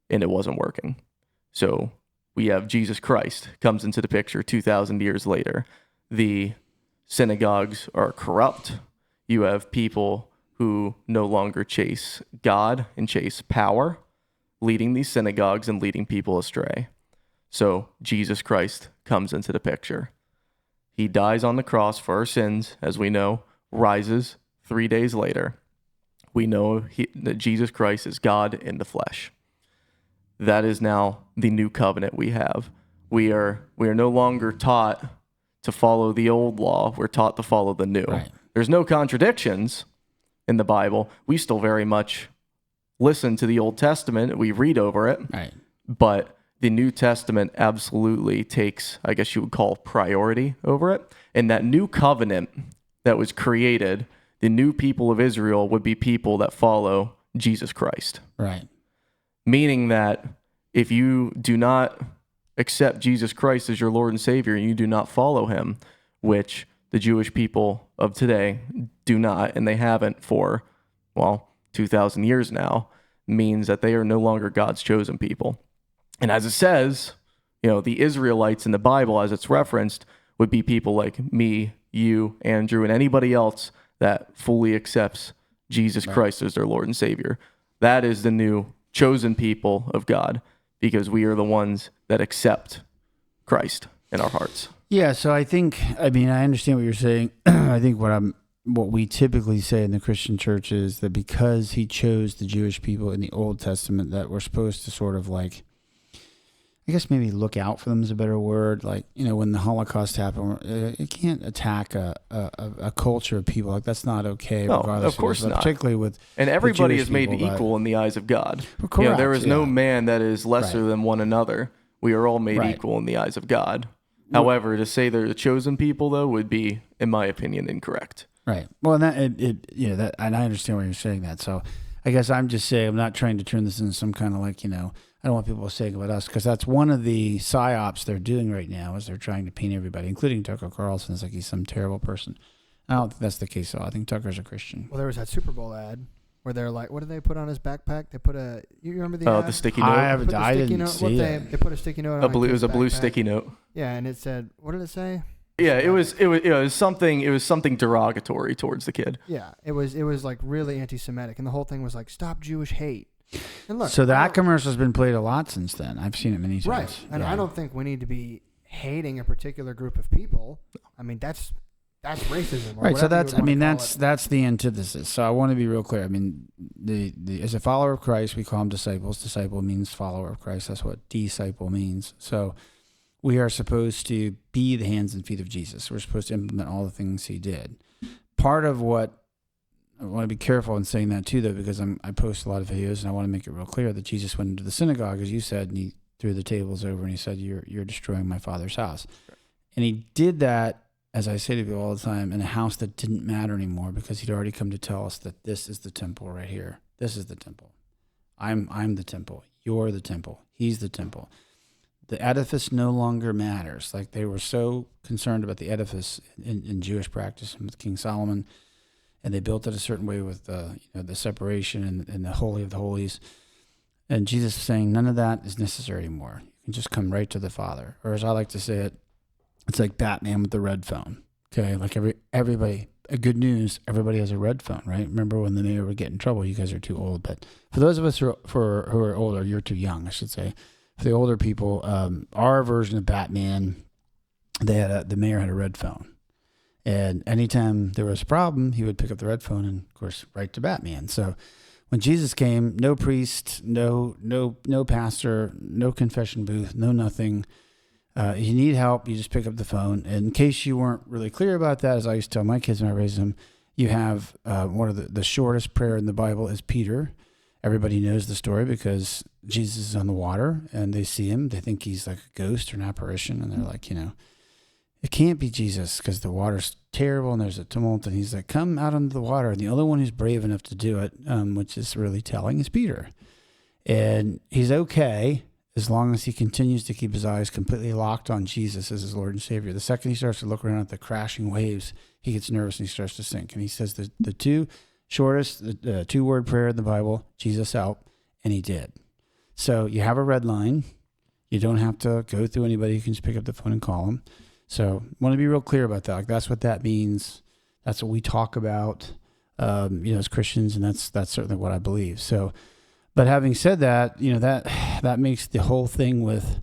and it wasn't working. So we have Jesus Christ comes into the picture 2,000 years later. The synagogues are corrupt. You have people who no longer chase God and chase power, leading these synagogues and leading people astray. So Jesus Christ comes into the picture. He dies on the cross for our sins, as we know, rises 3 days later. We know that Jesus Christ is God in the flesh. That is now the new covenant we have. We are no longer taught to follow the old law. We're taught to follow the new. Right. There's no contradictions in the Bible. We still very much listen to the Old Testament. We read over it. Right. But the New Testament absolutely takes, I guess you would call, priority over it. And that new covenant that was created, the new people of Israel would be people that follow Jesus Christ. Right. Meaning that if you do not accept Jesus Christ as your Lord and Savior and you do not follow him, which the Jewish people of today do not, and they haven't for, 2,000 years now, means that they are no longer God's chosen people. And as it says, the Israelites in the Bible, as it's referenced, would be people like me, you, Andrew, and anybody else that fully accepts Jesus Christ as their Lord and Savior. That is the new chosen people of God, because we are the ones that accept Christ in our hearts. Yeah, so I understand what you're saying. I think what we typically say in the Christian church is that because he chose the Jewish people in the Old Testament, that we're supposed to sort of like, I guess maybe look out for them is a better word. Like, when the Holocaust happened, it can't attack a culture of people. Like, that's not okay. No, of course not. Particularly with and everybody Jewish is made people, equal in the eyes of God. Correct, there is no man that is lesser than one another. We are all made Right. equal in the eyes of God. However, to say they're the chosen people, though, would be, in my opinion, incorrect. Right. Well, and that and I understand why you're saying that. So I guess I'm just saying, I'm not trying to turn this into some kind of like, I don't want people saying about us, because that's one of the psyops they're doing right now, is they're trying to paint everybody, including Tucker Carlson, as like he's some terrible person. I don't think that's the case at all. I think Tucker's a Christian. Well, there was that Super Bowl ad where they're like, what did they put on his backpack? They put you remember the ad? The sticky note? I didn't see it. They put a sticky note on It was a blue backpack. sticky note. Yeah, and it said, what did it say? Yeah, it was something derogatory towards the kid. Yeah, it was like really anti-Semitic, and the whole thing was like, stop Jewish hate. And look, So that commercial's been played a lot since then. I've seen it many times. Right, and Yeah. I don't think we need to be hating a particular group of people. I mean, that's racism. Or Right, so whatever you would wanna call it. that's the antithesis. So I want to be real clear. I mean, the as a follower of Christ, we call them disciples. Disciple means follower of Christ. That's what disciple means. So we are supposed to be the hands and feet of Jesus. We're supposed to implement all the things he did. Part of what I want to be careful in saying that too, though, because I post a lot of videos and I want to make it real clear that Jesus went into the synagogue, as you said, and he threw the tables over and he said, "You're destroying my Father's house," and he did that, as I say to people all the time, in a house that didn't matter anymore, because he'd already come to tell us that this is the temple right here. This is the temple. I'm the temple. You're the temple. He's the temple. The edifice no longer matters. Like, they were so concerned about the edifice in Jewish practice and with King Solomon, and they built it a certain way with the separation and the Holy of the Holies. And Jesus is saying none of that is necessary anymore. You can just come right to the Father. Or as I like to say it, it's like Batman with the red phone. Okay, like everybody. Good news, everybody has a red phone, right? Remember when the mayor would get in trouble? You guys are too old, but for those of us who are older, you're too young, I should say. For the older people, our version of Batman, the mayor had a red phone. And anytime there was a problem, he would pick up the red phone and, of course, write to Batman. So when Jesus came, no priest, no pastor, no confession booth, no nothing. You need help, you just pick up the phone. And in case you weren't really clear about that, as I used to tell my kids when I raised them, you have one of the shortest prayer in the Bible is Peter. Everybody knows the story because Jesus is on the water and they see him. They think he's like a ghost or an apparition. And they're like, it can't be Jesus because the water's terrible and there's a tumult. And he's like, come out onto the water. And the only one who's brave enough to do it, which is really telling, is Peter. And he's okay as long as he continues to keep his eyes completely locked on Jesus as his Lord and Savior. The second he starts to look around at the crashing waves, he gets nervous and he starts to sink. And he says the two shortest, the two-word prayer in the Bible, Jesus help, and he did. So you have a red line. You don't have to go through anybody. You can just pick up the phone and call him. So I want to be real clear about that. Like, that's what that means. That's what we talk about, as Christians, and that's certainly what I believe. So, but having said that, that makes the whole thing with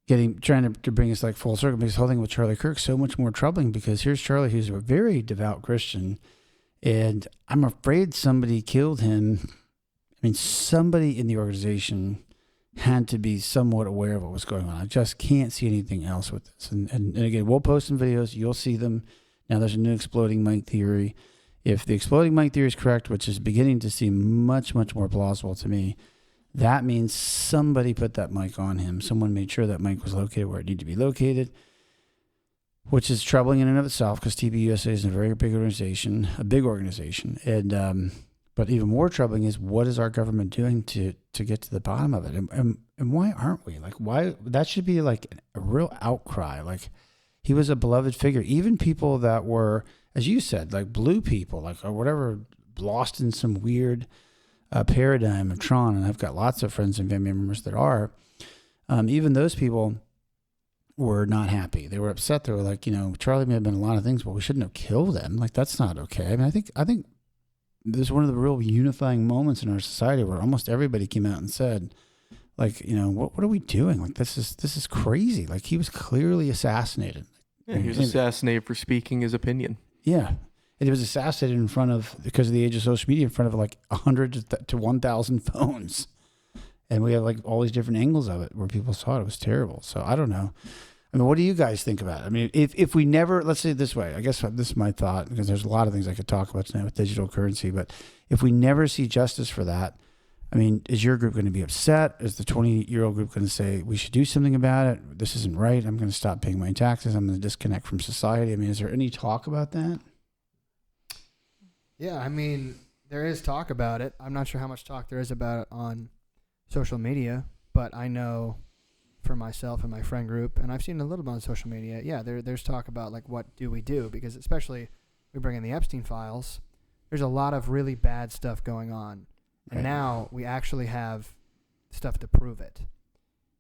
trying to bring us like full circle, makes the whole thing with Charlie Kirk so much more troubling, because here's Charlie, who's a very devout Christian, and I'm afraid somebody killed him. I mean, somebody in the organization had to be somewhat aware of what was going on. I just can't see anything else with this. And again, we'll post some videos. You'll see them. Now there's a new exploding mic theory. If the exploding mic theory is correct, which is beginning to seem much, much more plausible to me, that means somebody put that mic on him. Someone made sure that mic was located where it needed to be located, which is troubling in and of itself, because TPUSA is a very big organization, And, but even more troubling is, what is our government doing to get to the bottom of it? And why aren't we? Like, why? That should be like a real outcry. Like, he was a beloved figure. Even people that were, as you said, like blue people, like, or whatever, lost in some weird paradigm of Tron. And I've got lots of friends and family members that are. Even those people were not happy. They were upset. They were like, Charlie may have been a lot of things, but we shouldn't have killed him. Like, that's not okay. I mean, I think this is one of the real unifying moments in our society where almost everybody came out and said, like, what are we doing? Like, this is crazy. Like, he was clearly assassinated. Yeah, he was assassinated for speaking his opinion. Yeah. And he was assassinated in front of, because of the age of social media, in front of like 100 to 1,000 phones. And we have like all these different angles of it where people saw it was terrible. So I don't know. I mean, what do you guys think about it? I mean, if we never, let's say it this way, I guess this is my thought, because there's a lot of things I could talk about tonight with digital currency, but if we never see justice for that, I mean, is your group going to be upset? Is the 20-year-old group going to say, we should do something about it? This isn't right. I'm going to stop paying my taxes. I'm going to disconnect from society. I mean, is there any talk about that? Yeah, I mean, there is talk about it. I'm not sure how much talk there is about it on social media, but I know for myself and my friend group, and I've seen a little bit on social media, yeah, there's talk about, like, what do we do? Because especially we bring in the Epstein files, there's a lot of really bad stuff going on. And now we actually have stuff to prove it.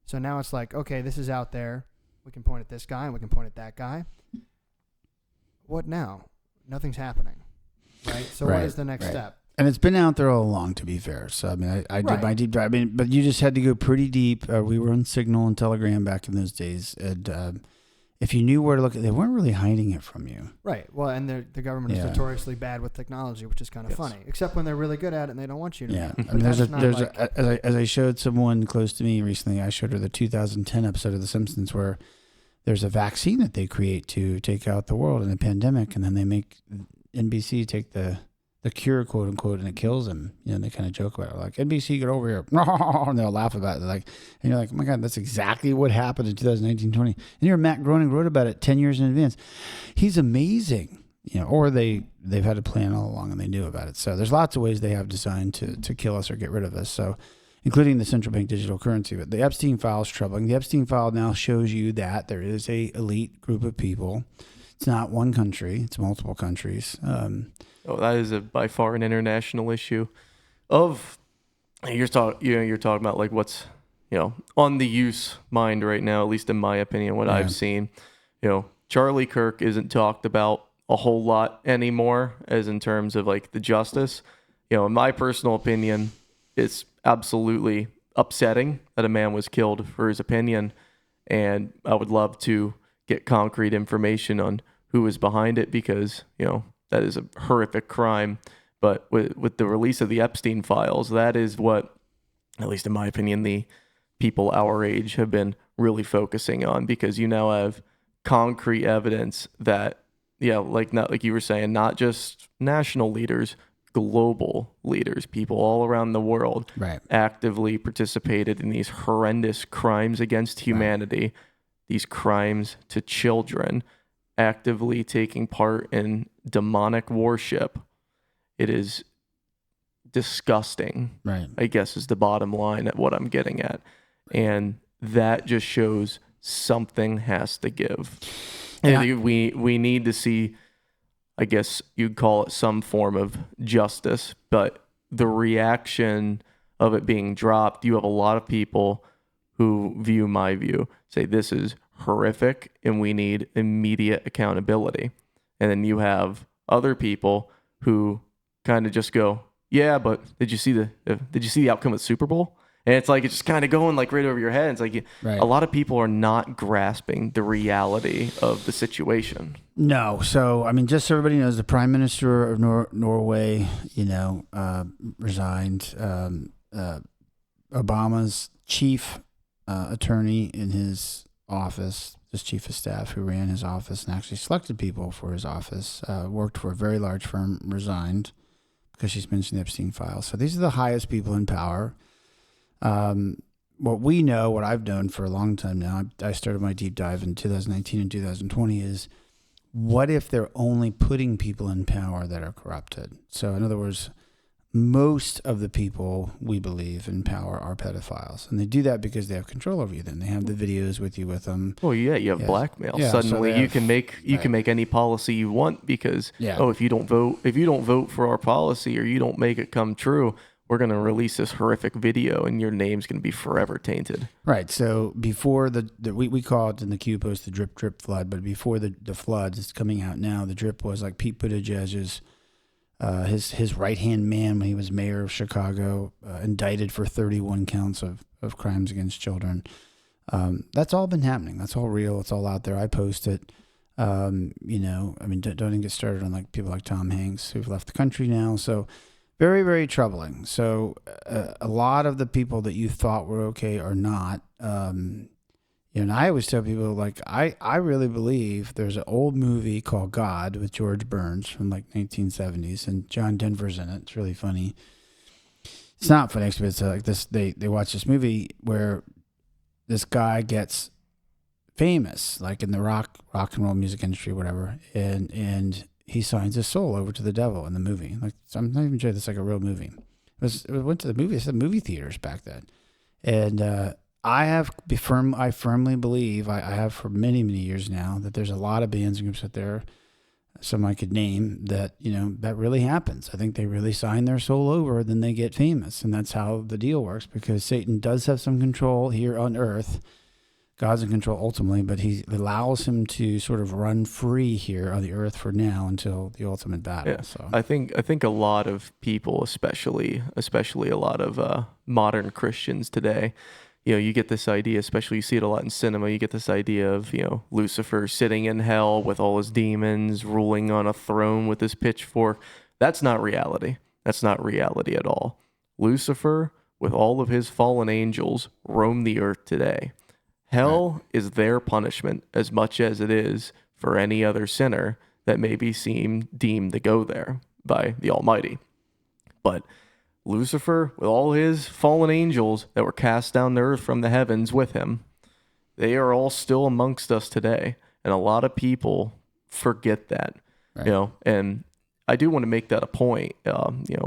So now it's like, okay, this is out there. We can point at this guy and we can point at that guy. What now? Nothing's happening. Right? So what is the next step? And it's been out there all along, to be fair. So, I mean, I did my deep dive. I mean, but you just had to go pretty deep. We were on Signal and Telegram back in those days. And if you knew where to look, they weren't really hiding it from you. Right. Well, and the government is notoriously bad with technology, which is kind of funny. Except when they're really good at it and they don't want you to. Yeah. I mean, as I showed someone close to me recently, I showed her the 2010 episode of The Simpsons where there's a vaccine that they create to take out the world in a pandemic, and then they make NBC take the cure, quote unquote, and it kills them. And they kind of joke about it, like, NBC, get over here, and they'll laugh about it. They're like, and you're like, oh my God, that's exactly what happened in 2019-20. And here Matt Groening wrote about it 10 years in advance. He's amazing, or they've had a plan all along and they knew about it. So there's lots of ways they have designed to kill us or get rid of us. So, including the central bank digital currency. But the Epstein file is troubling. The Epstein file now shows you that there is a elite group of people. It's not one country; it's multiple countries. That is by far an international issue. You're talking about like what's on the use mind right now, at least in my opinion, what I've seen. Charlie Kirk isn't talked about a whole lot anymore, as in terms of like the justice. In my personal opinion, it's absolutely upsetting that a man was killed for his opinion, and I would love to get concrete information on who was behind it, because that is a horrific crime. But with the release of the Epstein files, that is what, at least in my opinion, the people our age have been really focusing on, because you now have concrete evidence that, like you were saying, not just national leaders, global leaders, people all around the world, actively participated in these horrendous crimes against humanity, these crimes to children, actively taking part in demonic worship. It is disgusting, I guess, is the bottom line at what I'm getting at. And that just shows something has to give. And we need to see, I guess you'd call it some form of justice, but the reaction of it being dropped, you have a lot of people who view my view, say this is horrific and we need immediate accountability. And then you have other people who kind of just go, yeah, but did you see the outcome of the Super Bowl? And it's like, it's just kind of going like right over your head. It's like a lot of people are not grasping the reality of the situation. No. So, I mean, just so everybody knows, the Prime Minister of Norway, resigned. Obama's chief attorney in his office, his chief of staff who ran his office and actually selected people for his office, worked for a very large firm, resigned because she's mentioned the Epstein files. So these are the highest people in power. What we know, what I've known for a long time now, I started my deep dive in 2019 and 2020, is what if they're only putting people in power that are corrupted? So in other words, most of the people we believe in power are pedophiles, and they do that because they have control over you. Then they have the videos with them. Well, yeah, you have blackmail. Yeah, suddenly so you can make any policy you want because if you don't vote for our policy or you don't make it come true, we're going to release this horrific video and your name's going to be forever tainted. Right. So before we call it in the Q post the drip flood, but before the flood, it's coming out now. The drip was like Pete Buttigieg's his right hand man when he was mayor of Chicago, indicted for 31 counts of crimes against children. That's all been happening. That's all real. It's all out there. I post it. Don't even get started on like people like Tom Hanks who've left the country now. So very, very troubling. So a lot of the people that you thought were okay are not. And I always tell people, like, I really believe there's an old movie called God with George Burns from like 1970s, and John Denver's in it. It's really funny. It's not funny, but it's like this. They watch this movie where this guy gets famous, like in the rock and roll music industry, whatever, and he signs his soul over to the devil in the movie. Like, I'm not even sure that's like a real movie. It went to the movie. It's the movie theaters back then, and I firmly believe I have for many, many years now that there's a lot of bands and groups out there, some I could name, that that really happens. I think they really sign their soul over, then they get famous, and that's how the deal works. Because Satan does have some control here on Earth. God's in control ultimately, but he allows him to sort of run free here on the earth for now until the ultimate battle. Yeah. So I think a lot of people, especially a lot of modern Christians today, you get this idea, especially you see it a lot in cinema, you get this idea of, Lucifer sitting in hell with all his demons, ruling on a throne with his pitchfork. That's not reality. That's not reality at all. Lucifer, with all of his fallen angels, roam the earth today. Hell is their punishment as much as it is for any other sinner that may be deemed to go there by the Almighty. But Lucifer, with all his fallen angels that were cast down to earth from the heavens with him, they are all still amongst us today. And a lot of people forget that, and I do want to make that a point,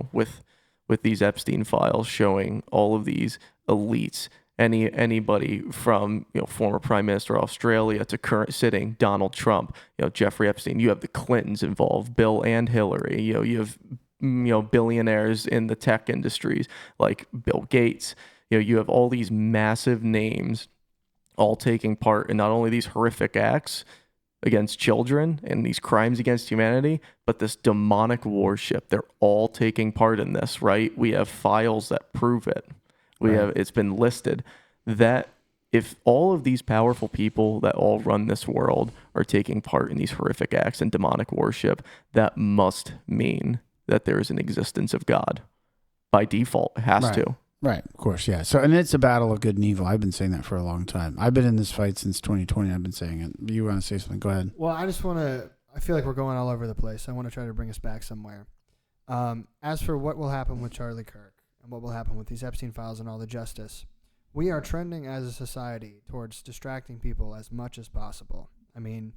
with these Epstein files showing all of these elites, anybody from former Prime Minister of Australia to current sitting Donald Trump, Jeffrey Epstein. You have the Clintons involved, Bill and Hillary. You have billionaires in the tech industries like Bill Gates. You have all these massive names all taking part in not only these horrific acts against children and these crimes against humanity, but this demonic worship. They're all taking part in this, right? We have files that prove it. It's been listed that if all of these powerful people that all run this world are taking part in these horrific acts and demonic worship, that must mean that there is an existence of God. By default, it has to. Right, of course, yeah. So, and it's a battle of good and evil. I've been saying that for a long time. I've been in this fight since 2020. I've been saying it. You want to say something? Go ahead. Well, I feel like we're going all over the place. I want to try to bring us back somewhere. As for what will happen with Charlie Kirk, and what will happen with these Epstein files and all the justice, we are trending as a society towards distracting people as much as possible. I mean,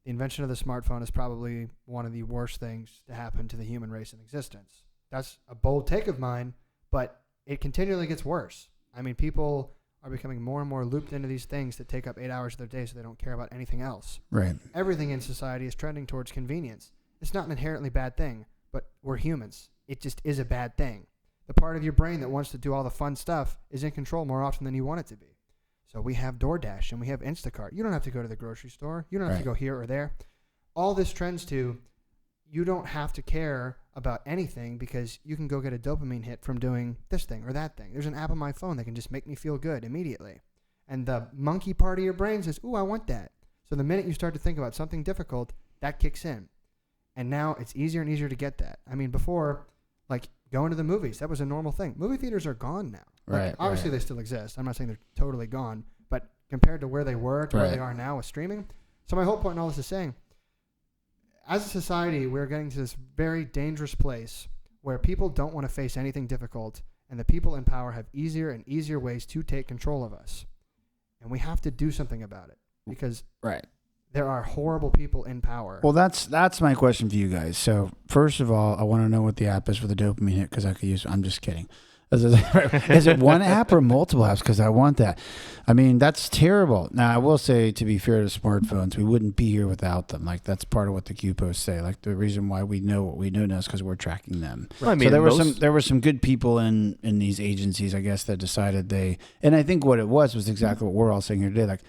the invention of the smartphone is probably one of the worst things to happen to the human race in existence. That's a bold take of mine, but it continually gets worse. I mean, people are becoming more and more looped into these things that take up 8 hours of their day so they don't care about anything else. Right. Everything in society is trending towards convenience. It's not an inherently bad thing, but we're humans. It just is a bad thing. The part of your brain that wants to do all the fun stuff is in control more often than you want it to be. So we have DoorDash and we have Instacart. You don't have to go to the grocery store. You don't have to go here or there. All this trends to you don't have to care about anything because you can go get a dopamine hit from doing this thing or that thing. There's an app on my phone that can just make me feel good immediately. And the monkey part of your brain says, ooh, I want that. So the minute you start to think about something difficult, that kicks in. And now it's easier and easier to get that. I mean, before, like going to the movies, that was a normal thing. Movie theaters are gone now. Like, obviously, they still exist. I'm not saying they're totally gone, but compared to where they were to where they are now with streaming. So my whole point in all this is saying, as a society, we're getting to this very dangerous place where people don't want to face anything difficult, and the people in power have easier and easier ways to take control of us. And we have to do something about it because there are horrible people in power. Well, that's my question for you guys. So first of all, I want to know what the app is for the dopamine hit because I could use. I'm just kidding. Is it one app or multiple apps? Because I want that. I mean, that's terrible. Now, I will say, to be fair to smartphones, we wouldn't be here without them. Like, that's part of what the Q posts say. Like, the reason why we know what we know now is because we're tracking them. I mean, so there were some good people in these agencies, I guess, that decided and I think what it was exactly what we're all saying here today. Like,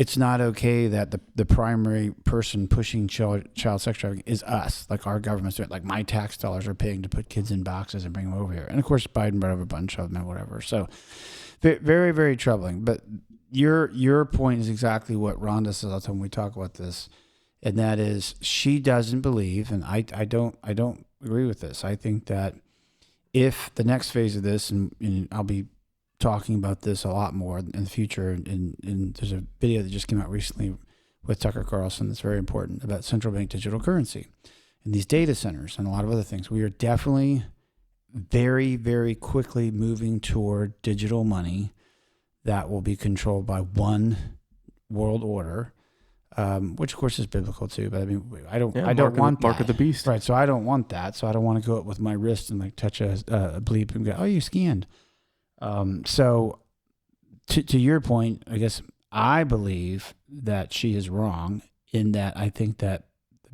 it's not okay that the primary person pushing child sex trafficking is us, like our government's doing it. Like my tax dollars are paying to put kids in boxes and bring them over here. And of course, Biden brought over a bunch of them and whatever. So very, very troubling. But your point is exactly what Rhonda says all the time when we talk about this. And that is, she doesn't believe, and I don't agree with this. I think that if the next phase of this, and I'll be talking about this a lot more in the future, and there's a video that just came out recently with Tucker Carlson that's very important about central bank digital currency and these data centers and a lot of other things. We are definitely very, very quickly moving toward digital money that will be controlled by one world order. Which of course is biblical too, but I mean, I don't want that. Mark of the beast. Right. So I don't want that. So I don't want to go up with my wrist and like touch a bleep and go, oh, you scanned. So to your point, I guess I believe that she is wrong in that I think that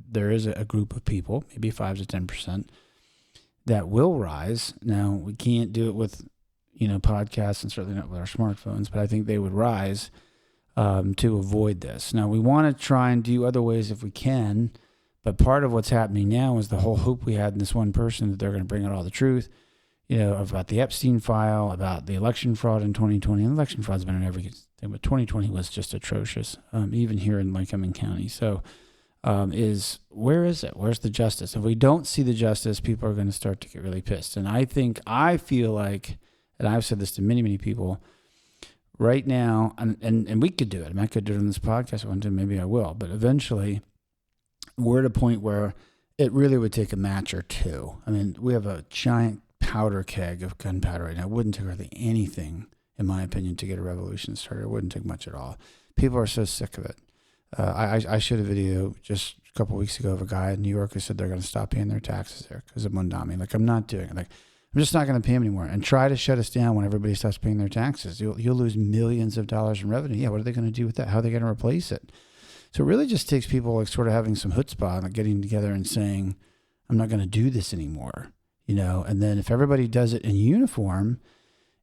there is a group of people, maybe 5 to 10%, that will rise. Now we can't do it with, podcasts and certainly not with our smartphones, but I think they would rise to avoid this. Now, we want to try and do other ways if we can, but part of what's happening now is the whole hope we had in this one person that they're going to bring out all the truth, about the Epstein file, about the election fraud in 2020. And election fraud's been in everything, but 2020 was just atrocious, even here in Lycoming County. So where is it? Where's the justice? If we don't see the justice, people are going to start to get really pissed. And I feel like, and I've said this to many, many people, right now, and we could do it. I could do it on this podcast one day. Maybe I will. But eventually, we're at a point where it really would take a match or two. I mean, we have a giant powder keg of gunpowder right now. It wouldn't take hardly anything, in my opinion, to get a revolution started. It wouldn't take much at all. People are so sick of it. I showed a video just a couple of weeks ago of a guy in New York who said they're going to stop paying their taxes there because of Mondami. Like, I'm not doing it. Like, I'm just not going to pay them anymore, and try to shut us down when everybody stops paying their taxes. You'll lose millions of dollars in revenue. Yeah, what are they going to do with that? How are they going to replace it? So it really just takes people like sort of having some chutzpah, like getting together and saying, I'm not going to do this anymore, and then if everybody does it in uniform,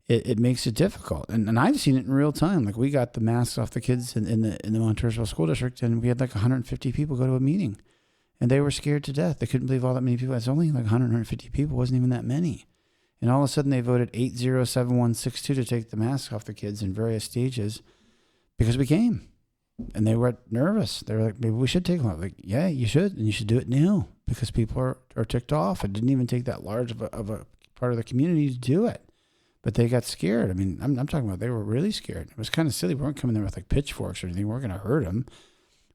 it makes it difficult. And I've seen it in real time. Like, we got the masks off the kids in the Montoursville School District, and we had like 150 people go to a meeting, and they were scared to death. They couldn't believe all that many people. It's only like 150 people. It wasn't even that many. And all of a sudden they voted 807162 to take the mask off the kids in various stages because we came. And they were nervous. They were like, maybe we should take them off. Like, yeah, you should. And you should do it now because people are ticked off. It didn't even take that large of a part of the community to do it. But they got scared. I mean, I'm talking about they were really scared. It was kind of silly. We weren't coming there with like pitchforks or anything. We weren't going to hurt them.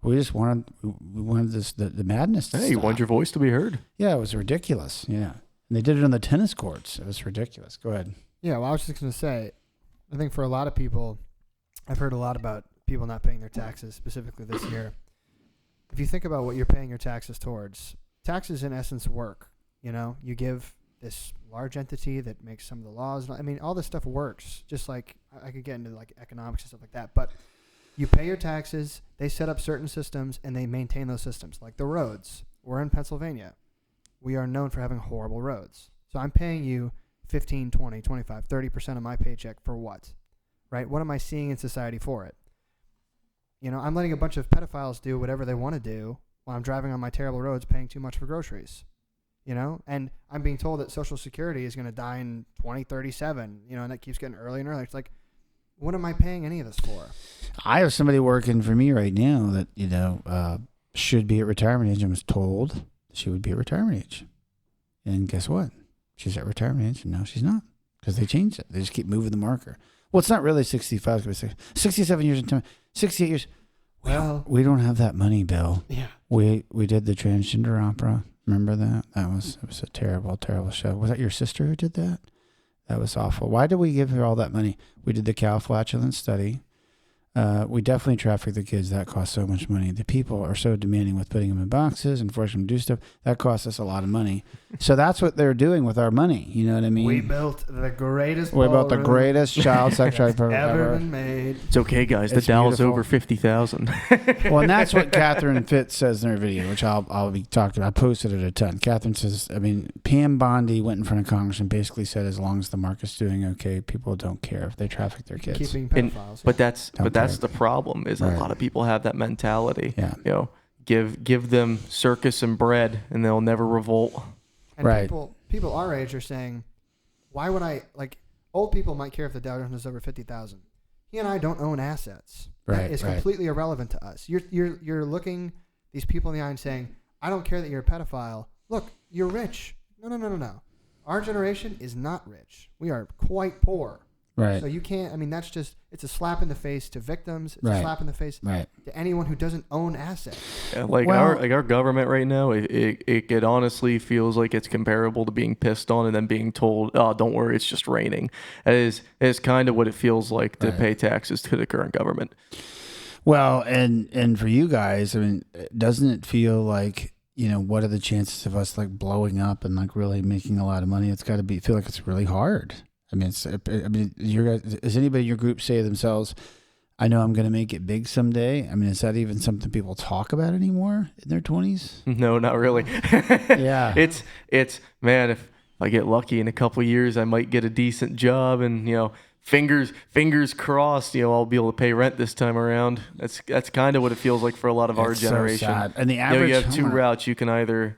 We just wanted the madness to Hey, stop. you want your voice to be heard? Yeah, it was ridiculous. Yeah. And they did it on the tennis courts. It was ridiculous. Go ahead. Yeah, well, I was just going to say, I think for a lot of people, I've heard a lot about people not paying their taxes, specifically this year. If you think about what you're paying your taxes towards, taxes in essence work. You give this large entity that makes some of the laws. I mean, all this stuff works. Just like I could get into like economics and stuff like that. But you pay your taxes, they set up certain systems, and they maintain those systems. Like the roads. We're in Pennsylvania. We are known for having horrible roads. So I'm paying you 15, 20, 25, 30% of my paycheck for what? Right? What am I seeing in society for it? I'm letting a bunch of pedophiles do whatever they want to do while I'm driving on my terrible roads paying too much for groceries. And I'm being told that Social Security is going to die in 2037, and that keeps getting earlier and earlier. It's like, what am I paying any of this for? I have somebody working for me right now that, should be at retirement age and was told she would be at retirement age. And guess what? She's at retirement age, and now she's not because they changed it. They just keep moving the marker. Well, it's not really 65. It's 67 years in time. 68 years. Well, we don't have that money, Bill. Yeah. We did the transgender opera. Remember that? It was a terrible, terrible show. Was that your sister who did that? That was awful. Why did we give her all that money? We did the cow flatulence study. We definitely traffic the kids. That costs so much money. The people are so demanding with putting them in boxes and forcing them to do stuff. That costs us a lot of money. So that's what they're doing with our money. You know what I mean? We built the greatest child sex trafficking program ever been made. It's okay, guys. It's the Dow's beautiful. over 50,000. Well, and that's what Catherine Fitz says in her video, which I'll be talking. I posted it a ton. Catherine says, Pam Bondi went in front of Congress and basically said, as long as the market's doing okay, people don't care if they traffic their kids. Keeping pedophiles. But that's the problem. Is a lot of people have that mentality. Yeah. You know, give them circus and bread, and they'll never revolt. And people our age are saying, why would I like? Old people might care if the Dow Jones is over 50,000. He and I don't own assets. That is completely irrelevant to us. You're looking these people in the eye and saying, I don't care that you're a pedophile. Look, you're rich. No. Our generation is not rich. We are quite poor. Right. So you can't, I mean, that's just, it's a slap in the face to victims. It's a slap in the face to anyone who doesn't own assets. Yeah, our government right now, it honestly feels like it's comparable to being pissed on and then being told, oh, don't worry, it's just raining. It is kind of what it feels like to pay taxes to the current government. Well, and for you guys, I mean, doesn't it feel like, you know, what are the chances of us like blowing up and like really making a lot of money? It's got to feel like it's really hard. I mean, you guys, does anybody in your group say to themselves, I know I'm going to make it big someday? I mean, is that even something people talk about anymore in their 20s? No, not really. Yeah. It's man, if I get lucky in a couple of years, I might get a decent job and, you know, fingers crossed, you know, I'll be able to pay rent this time around. That's kind of what it feels like for a lot of our generation. So sad. And the average, you have two routes. You can either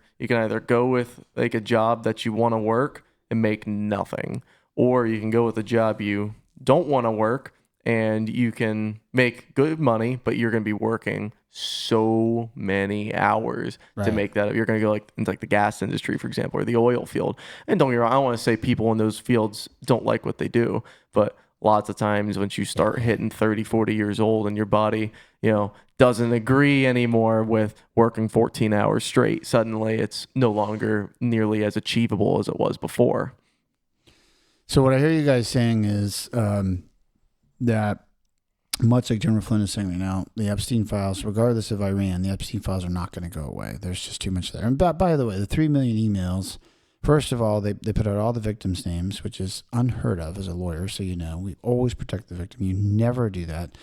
go with like a job that you want to work and make nothing, or you can go with a job you don't want to work and you can make good money, but you're going to be working so many hours to make that up. You're going to go like into like the gas industry, for example, or the oil field. And don't get me wrong, I don't want to say people in those fields don't like what they do, but lots of times once you start hitting 30, 40 years old and your body, you know, doesn't agree anymore with working 14 hours straight, suddenly it's no longer nearly as achievable as it was before. So what I hear you guys saying is that much like General Flynn is saying right now, the Epstein files, regardless of Iran, the Epstein files are not going to go away. There's just too much there. And by the way, the 3 million emails, first of all, they put out all the victims' names, which is unheard of as a lawyer, so you know. We always protect the victim. You never do that.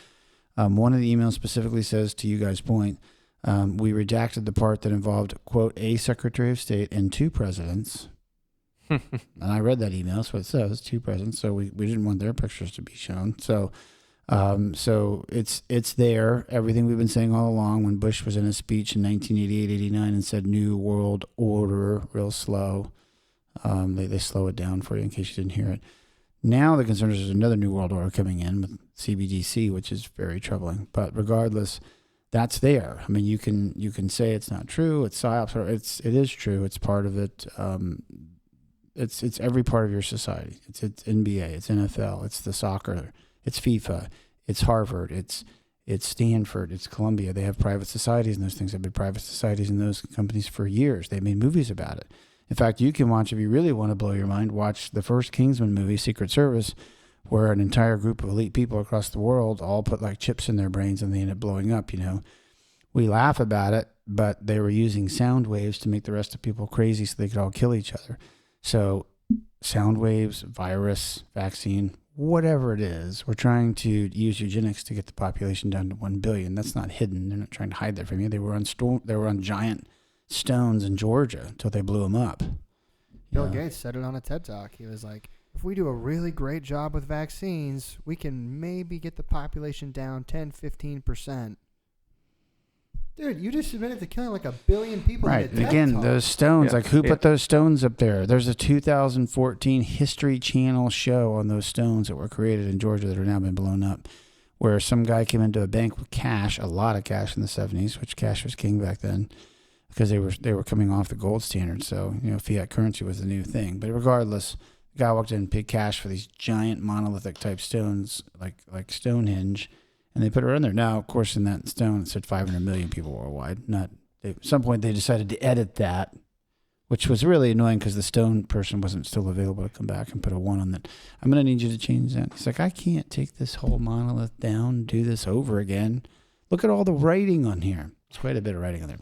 One of the emails specifically says, to you guys' point, we redacted the part that involved, quote, a Secretary of State and 2 presidents. And I read that email, so it says 2 presidents, so we didn't want their pictures to be shown. So it's there. Everything we've been saying all along. When Bush was in a speech in 1988-89 and said New World Order, real slow, they slow it down for you in case you didn't hear it. Now the concern is there's another New World Order coming in with CBDC, which is very troubling. But regardless, that's there. I mean, you can say it's not true. It's psyops. It is true. It's part of it. It's every part of your society. It's NBA. It's NFL. It's the soccer. It's FIFA, it's Harvard, it's Stanford, it's Columbia. They have private societies and those things. Have been private societies in those companies for years. They made movies about it. In fact, you can watch, if you really want to blow your mind, watch the first Kingsman movie, Secret Service, where an entire group of elite people across the world all put like chips in their brains and they end up blowing up, you know. We laugh about it, but they were using sound waves to make the rest of people crazy so they could all kill each other. So sound waves, virus, vaccine, whatever it is, we're trying to use eugenics to get the population down to 1 billion. That's not hidden. They're not trying to hide that from you. They were on giant stones in Georgia until they blew them up. Bill Gates said it on a TED Talk. He was like, if we do a really great job with vaccines, we can maybe get the population down 10, 15%. Dude, you just admitted to killing like 1 billion people. Right. And again, those stones, like who put those stones up there? There's a 2014 History Channel show on those stones that were created in Georgia that are now been blown up, where some guy came into a bank with cash, a lot of cash in the 70s, which cash was king back then, because they were coming off the gold standard. So, you know, fiat currency was the new thing. But regardless, the guy walked in and paid cash for these giant monolithic type stones, like Stonehenge. And they put her in there. Now, of course, in that stone, it said 500 million people worldwide. At some point, they decided to edit that, which was really annoying because the stone person wasn't still available to come back and put a 1 on that. I'm going to need you to change that. He's like, I can't take this whole monolith down and do this over again. Look at all the writing on here. There's quite a bit of writing on there.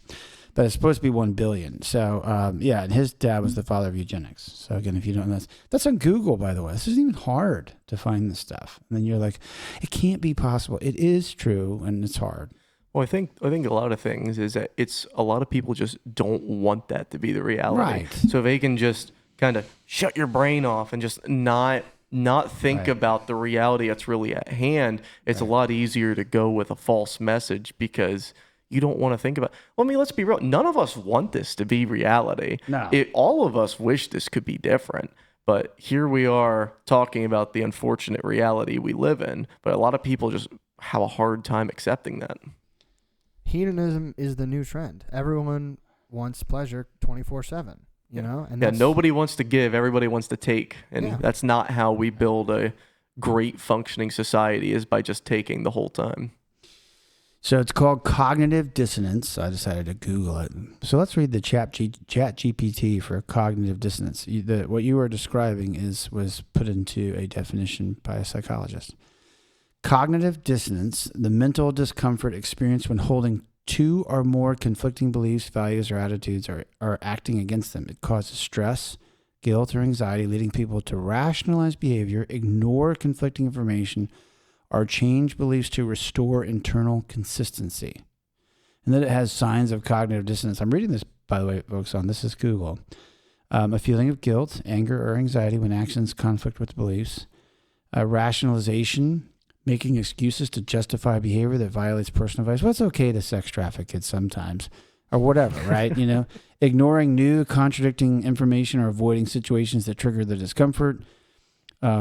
But it's supposed to be 1 billion. So, and his dad was the father of eugenics. So, again, if you don't know, that's on Google, by the way. This isn't even hard to find this stuff. And then you're like, it can't be possible. It is true, and it's hard. Well, I think a lot of things is that it's a lot of people just don't want that to be the reality. Right. So if they can just kind of shut your brain off and just not not think Right. about the reality that's really at hand, it's a lot easier to go with a false message because you don't want to think about. Well, I mean, let's be real. None of us want this to be reality. No. All of us wish this could be different. But here we are talking about the unfortunate reality we live in. But a lot of people just have a hard time accepting that. Hedonism is the new trend. Everyone wants pleasure 24/7. You know, and Yeah, that's, nobody wants to give, everybody wants to take. And that's not how we build a great functioning society, is by just taking the whole time. So it's called cognitive dissonance. I decided to Google it. So let's read the chat GPT for cognitive dissonance. What you were describing was put into a definition by a psychologist. Cognitive dissonance, the mental discomfort experienced when holding two or more conflicting beliefs, values, or attitudes are acting against them. It causes stress, guilt, or anxiety, leading people to rationalize behavior, ignore conflicting information, or change beliefs to restore internal consistency. And then it has signs of cognitive dissonance. I'm reading this, by the way, folks, this is Google. A feeling of guilt, anger, or anxiety when actions conflict with beliefs. Rationalization, making excuses to justify behavior that violates personal values. Well, it's okay to sex traffic kids sometimes, or whatever, right? Ignoring new, contradicting information or avoiding situations that trigger the discomfort.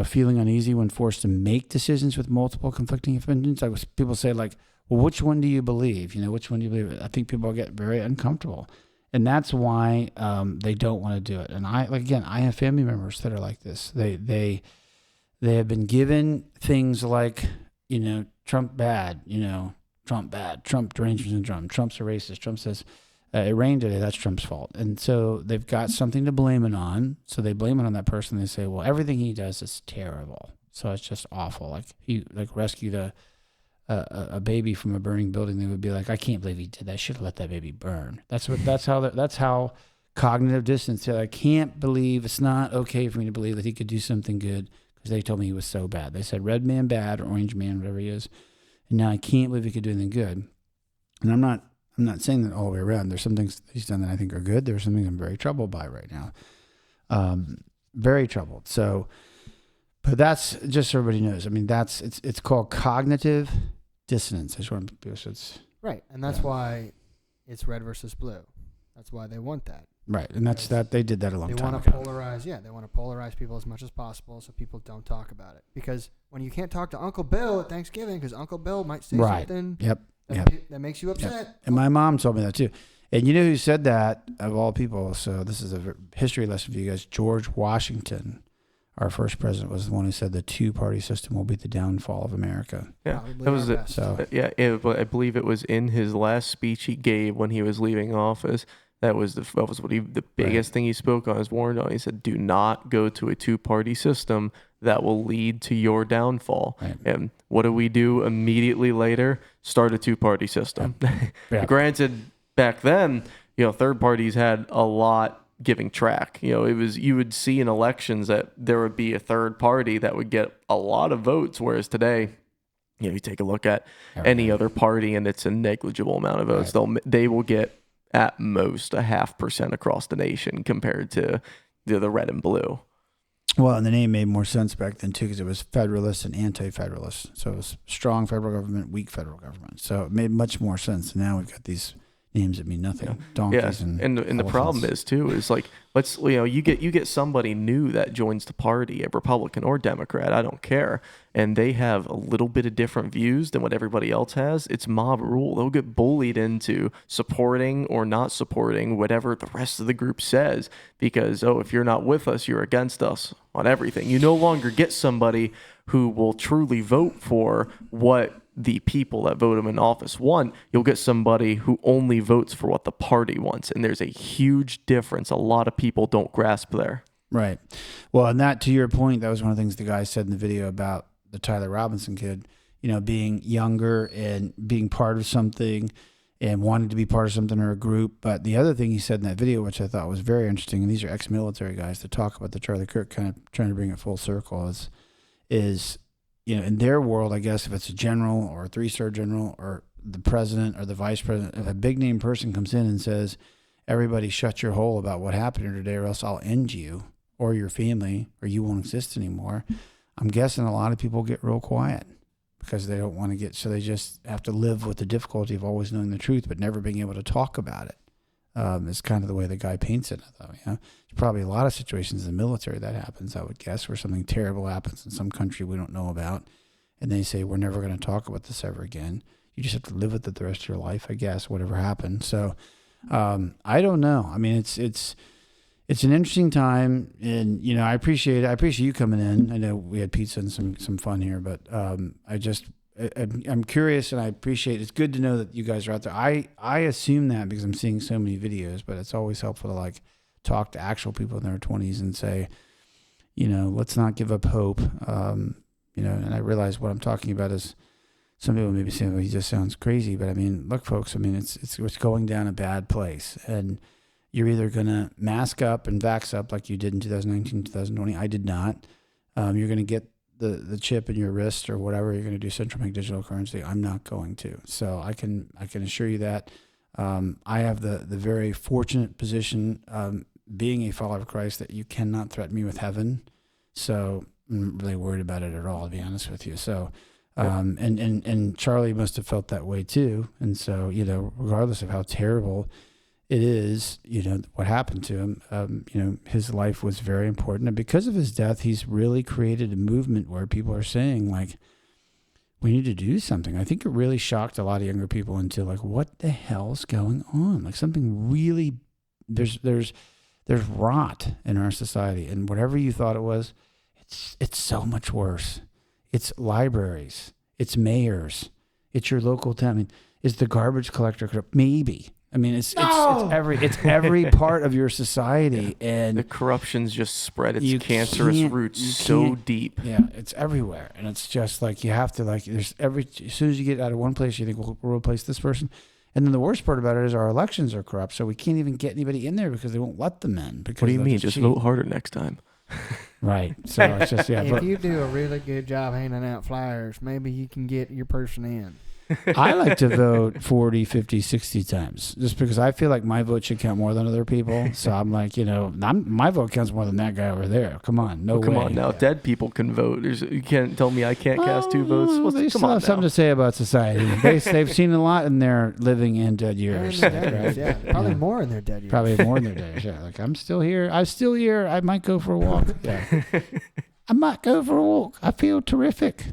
Feeling uneasy when forced to make decisions with multiple conflicting opinions. Like people say, like, well, which one do you believe? Which one do you believe? I think people get very uncomfortable, and that's why they don't want to do it. And I have family members that are like this. They have been given things like, Trump bad, Trump bad, Trump derangement syndrome, Trump's a racist, Trump says it rained today, that's Trump's fault. And so they've got something to blame it on. So they blame it on that person. They say, well, everything he does is terrible. So it's just awful. Like he rescued a baby from a burning building. They would be like, I can't believe he did that. I should have let that baby burn. That's how cognitive dissonance. I can't believe, it's not okay for me to believe that he could do something good because they told me he was so bad. They said red man bad or orange man, whatever he is. And now I can't believe he could do anything good. And I'm not saying that all the way around. There's some things he's done that I think are good. There's some things I'm very troubled by right now. Very troubled. So, but that's just so everybody knows. I mean, it's called cognitive dissonance. I just want to it's right, and that's why it's red versus blue. That's why they want that. Right, and that's that they did that a long time ago. They want to polarize. Yeah, they want to polarize people as much as possible so people don't talk about it. Because when you can't talk to Uncle Bill at Thanksgiving because Uncle Bill might say something. Yep. That makes you upset. Yep. And my mom told me that too. And you know who said that, of all people? So this is a history lesson for you guys. George Washington, our first president, was the one who said the two-party system will be the downfall of America. Yeah, Probably that was our it. best. So I believe it was in his last speech he gave when he was leaving office. That was the biggest thing he spoke on, is warned on. He said, "Do not go to a two-party system that will lead to your downfall." Right. And what do we do immediately later? Start a two-party system. Yeah. Granted, back then, third parties had a lot giving track. You would see in elections that there would be a third party that would get a lot of votes, whereas today, you take a look at any other party and it's a negligible amount of votes. Right. They will get at most 0.5% across the nation compared to the red and blue. Well, and the name made more sense back then too, because it was Federalist and Anti-Federalist. So it was strong federal government, weak federal government. So it made much more sense. Now we've got these names that mean nothing. Donkeys and the problem is like, let's you get somebody new that joins the party, a Republican or Democrat, I don't care, and they have a little bit of different views than what everybody else has. It's mob rule. They'll get bullied into supporting or not supporting whatever the rest of the group says because, if you're not with us, you're against us on everything. You no longer get somebody who will truly vote for what the people that vote him in office want. You'll get somebody who only votes for what the party wants. And there's a huge difference. A lot of people don't grasp there. Right. Well, and that, to your point, that was one of the things the guy said in the video about the Tyler Robinson kid, being younger and being part of something and wanting to be part of something or a group. But the other thing he said in that video, which I thought was very interesting, and these are ex-military guys that talk about the Charlie Kirk, kind of trying to bring it full circle, is in their world, I guess, if it's a general or a 3-star general or the president or the vice president, if a big name person comes in and says, everybody shut your hole about what happened here today or else I'll end you or your family or you won't exist anymore. I'm guessing a lot of people get real quiet because they don't want to so they just have to live with the difficulty of always knowing the truth but never being able to talk about it. It's kind of the way the guy paints it, though. There's probably a lot of situations in the military that happens, I would guess, where something terrible happens in some country we don't know about, and they say, we're never going to talk about this ever again. You just have to live with it the rest of your life, I guess, whatever happened. So I don't know. I mean, it's an interesting time, and I appreciate it. I appreciate you coming in. I know we had pizza and some fun here, but I'm curious, and I appreciate. It's good to know that you guys are out there. I assume that because I'm seeing so many videos, but it's always helpful to like talk to actual people in their 20s and say, let's not give up hope. And I realize what I'm talking about is some people may be saying, well, he just sounds crazy, but I mean, look, folks, I mean, it's going down a bad place, and you're either going to mask up and vax up like you did in 2019, 2020. I did not. You're going to get the chip in your wrist or whatever. You're going to do central bank digital currency. I'm not going to. So I can assure you that. I have the very fortunate position, being a follower of Christ, that you cannot threaten me with heaven. So I'm not really worried about it at all, to be honest with you. So, and Charlie must have felt that way too. And so, regardless of how terrible it is, what happened to him, his life was very important. And because of his death, he's really created a movement where people are saying, like, we need to do something. I think it really shocked a lot of younger people into, like, what the hell's going on? Like, something really, there's rot in our society. And whatever you thought it was, it's so much worse. It's libraries. It's mayors. It's your local town. I mean, is the garbage collector corrupt? Maybe. I mean, it's every part of your society, and the corruption's just spread its cancerous roots so deep. Yeah, it's everywhere, and it's just like you have to as soon as you get out of one place, you think we'll replace this person, and then the worst part about it is our elections are corrupt, so we can't even get anybody in there because they won't let them in. Because what do you mean? Just vote harder next time. Right. So it's just if you do a really good job handing out flyers, maybe you can get your person in. I like to vote 40, 50, 60 times just because I feel like my vote should count more than other people. So I'm like, my vote counts more than that guy over there. Come on. No way. Come on now. Dead people can vote. You can't tell me I can't cast 2 votes. They still have something to say about society. They've seen a lot in their living and dead years. Yeah, probably more in their dead years. Probably more in their dead years. Yeah. Like, I'm still here. I might go for a walk. Yeah. I might go for a walk. I feel terrific.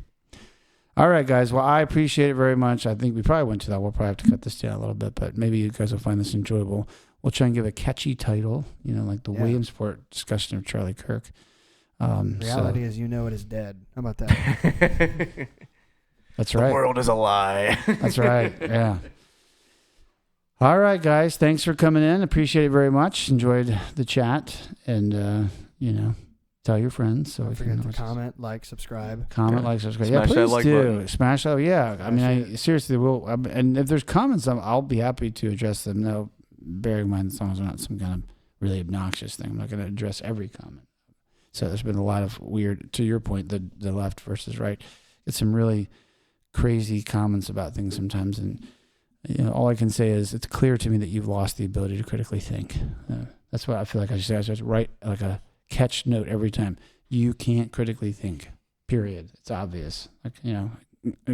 All right, guys. Well, I appreciate it very much. I think we probably went to that. We'll probably have to cut this down a little bit, but maybe you guys will find this enjoyable. We'll try and give a catchy title, like the Williamsport discussion of Charlie Kirk. Reality is, it is dead. How about that? That's right. The world is a lie. That's right. Yeah. All right, guys. Thanks for coming in. Appreciate it very much. Enjoyed the chat, and tell your friends. So don't forget to comment, like, subscribe. Like, subscribe. Smash please that like do. button. Smash that. Yeah. I mean, I seriously will. And if there's comments, I'll be happy to address them. No, bearing in mind, as long as they're not some kind of really obnoxious thing, I'm not going to address every comment. So there's been a lot of weird, to your point, the left versus right. It's some really crazy comments about things sometimes. And, all I can say is it's clear to me that you've lost the ability to critically think. That's what I feel like I should say. I should write like a catch note every time. You can't critically think, period. It's obvious. Like,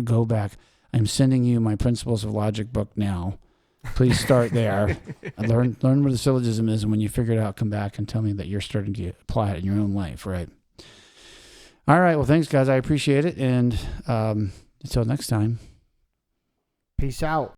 go back. I'm sending you my Principles of Logic book now. Please start there. Learn what a syllogism is, and when you figure it out, come back and tell me that you're starting to apply it in your own life, right? All right. Well, thanks, guys. I appreciate it. And until next time. Peace out.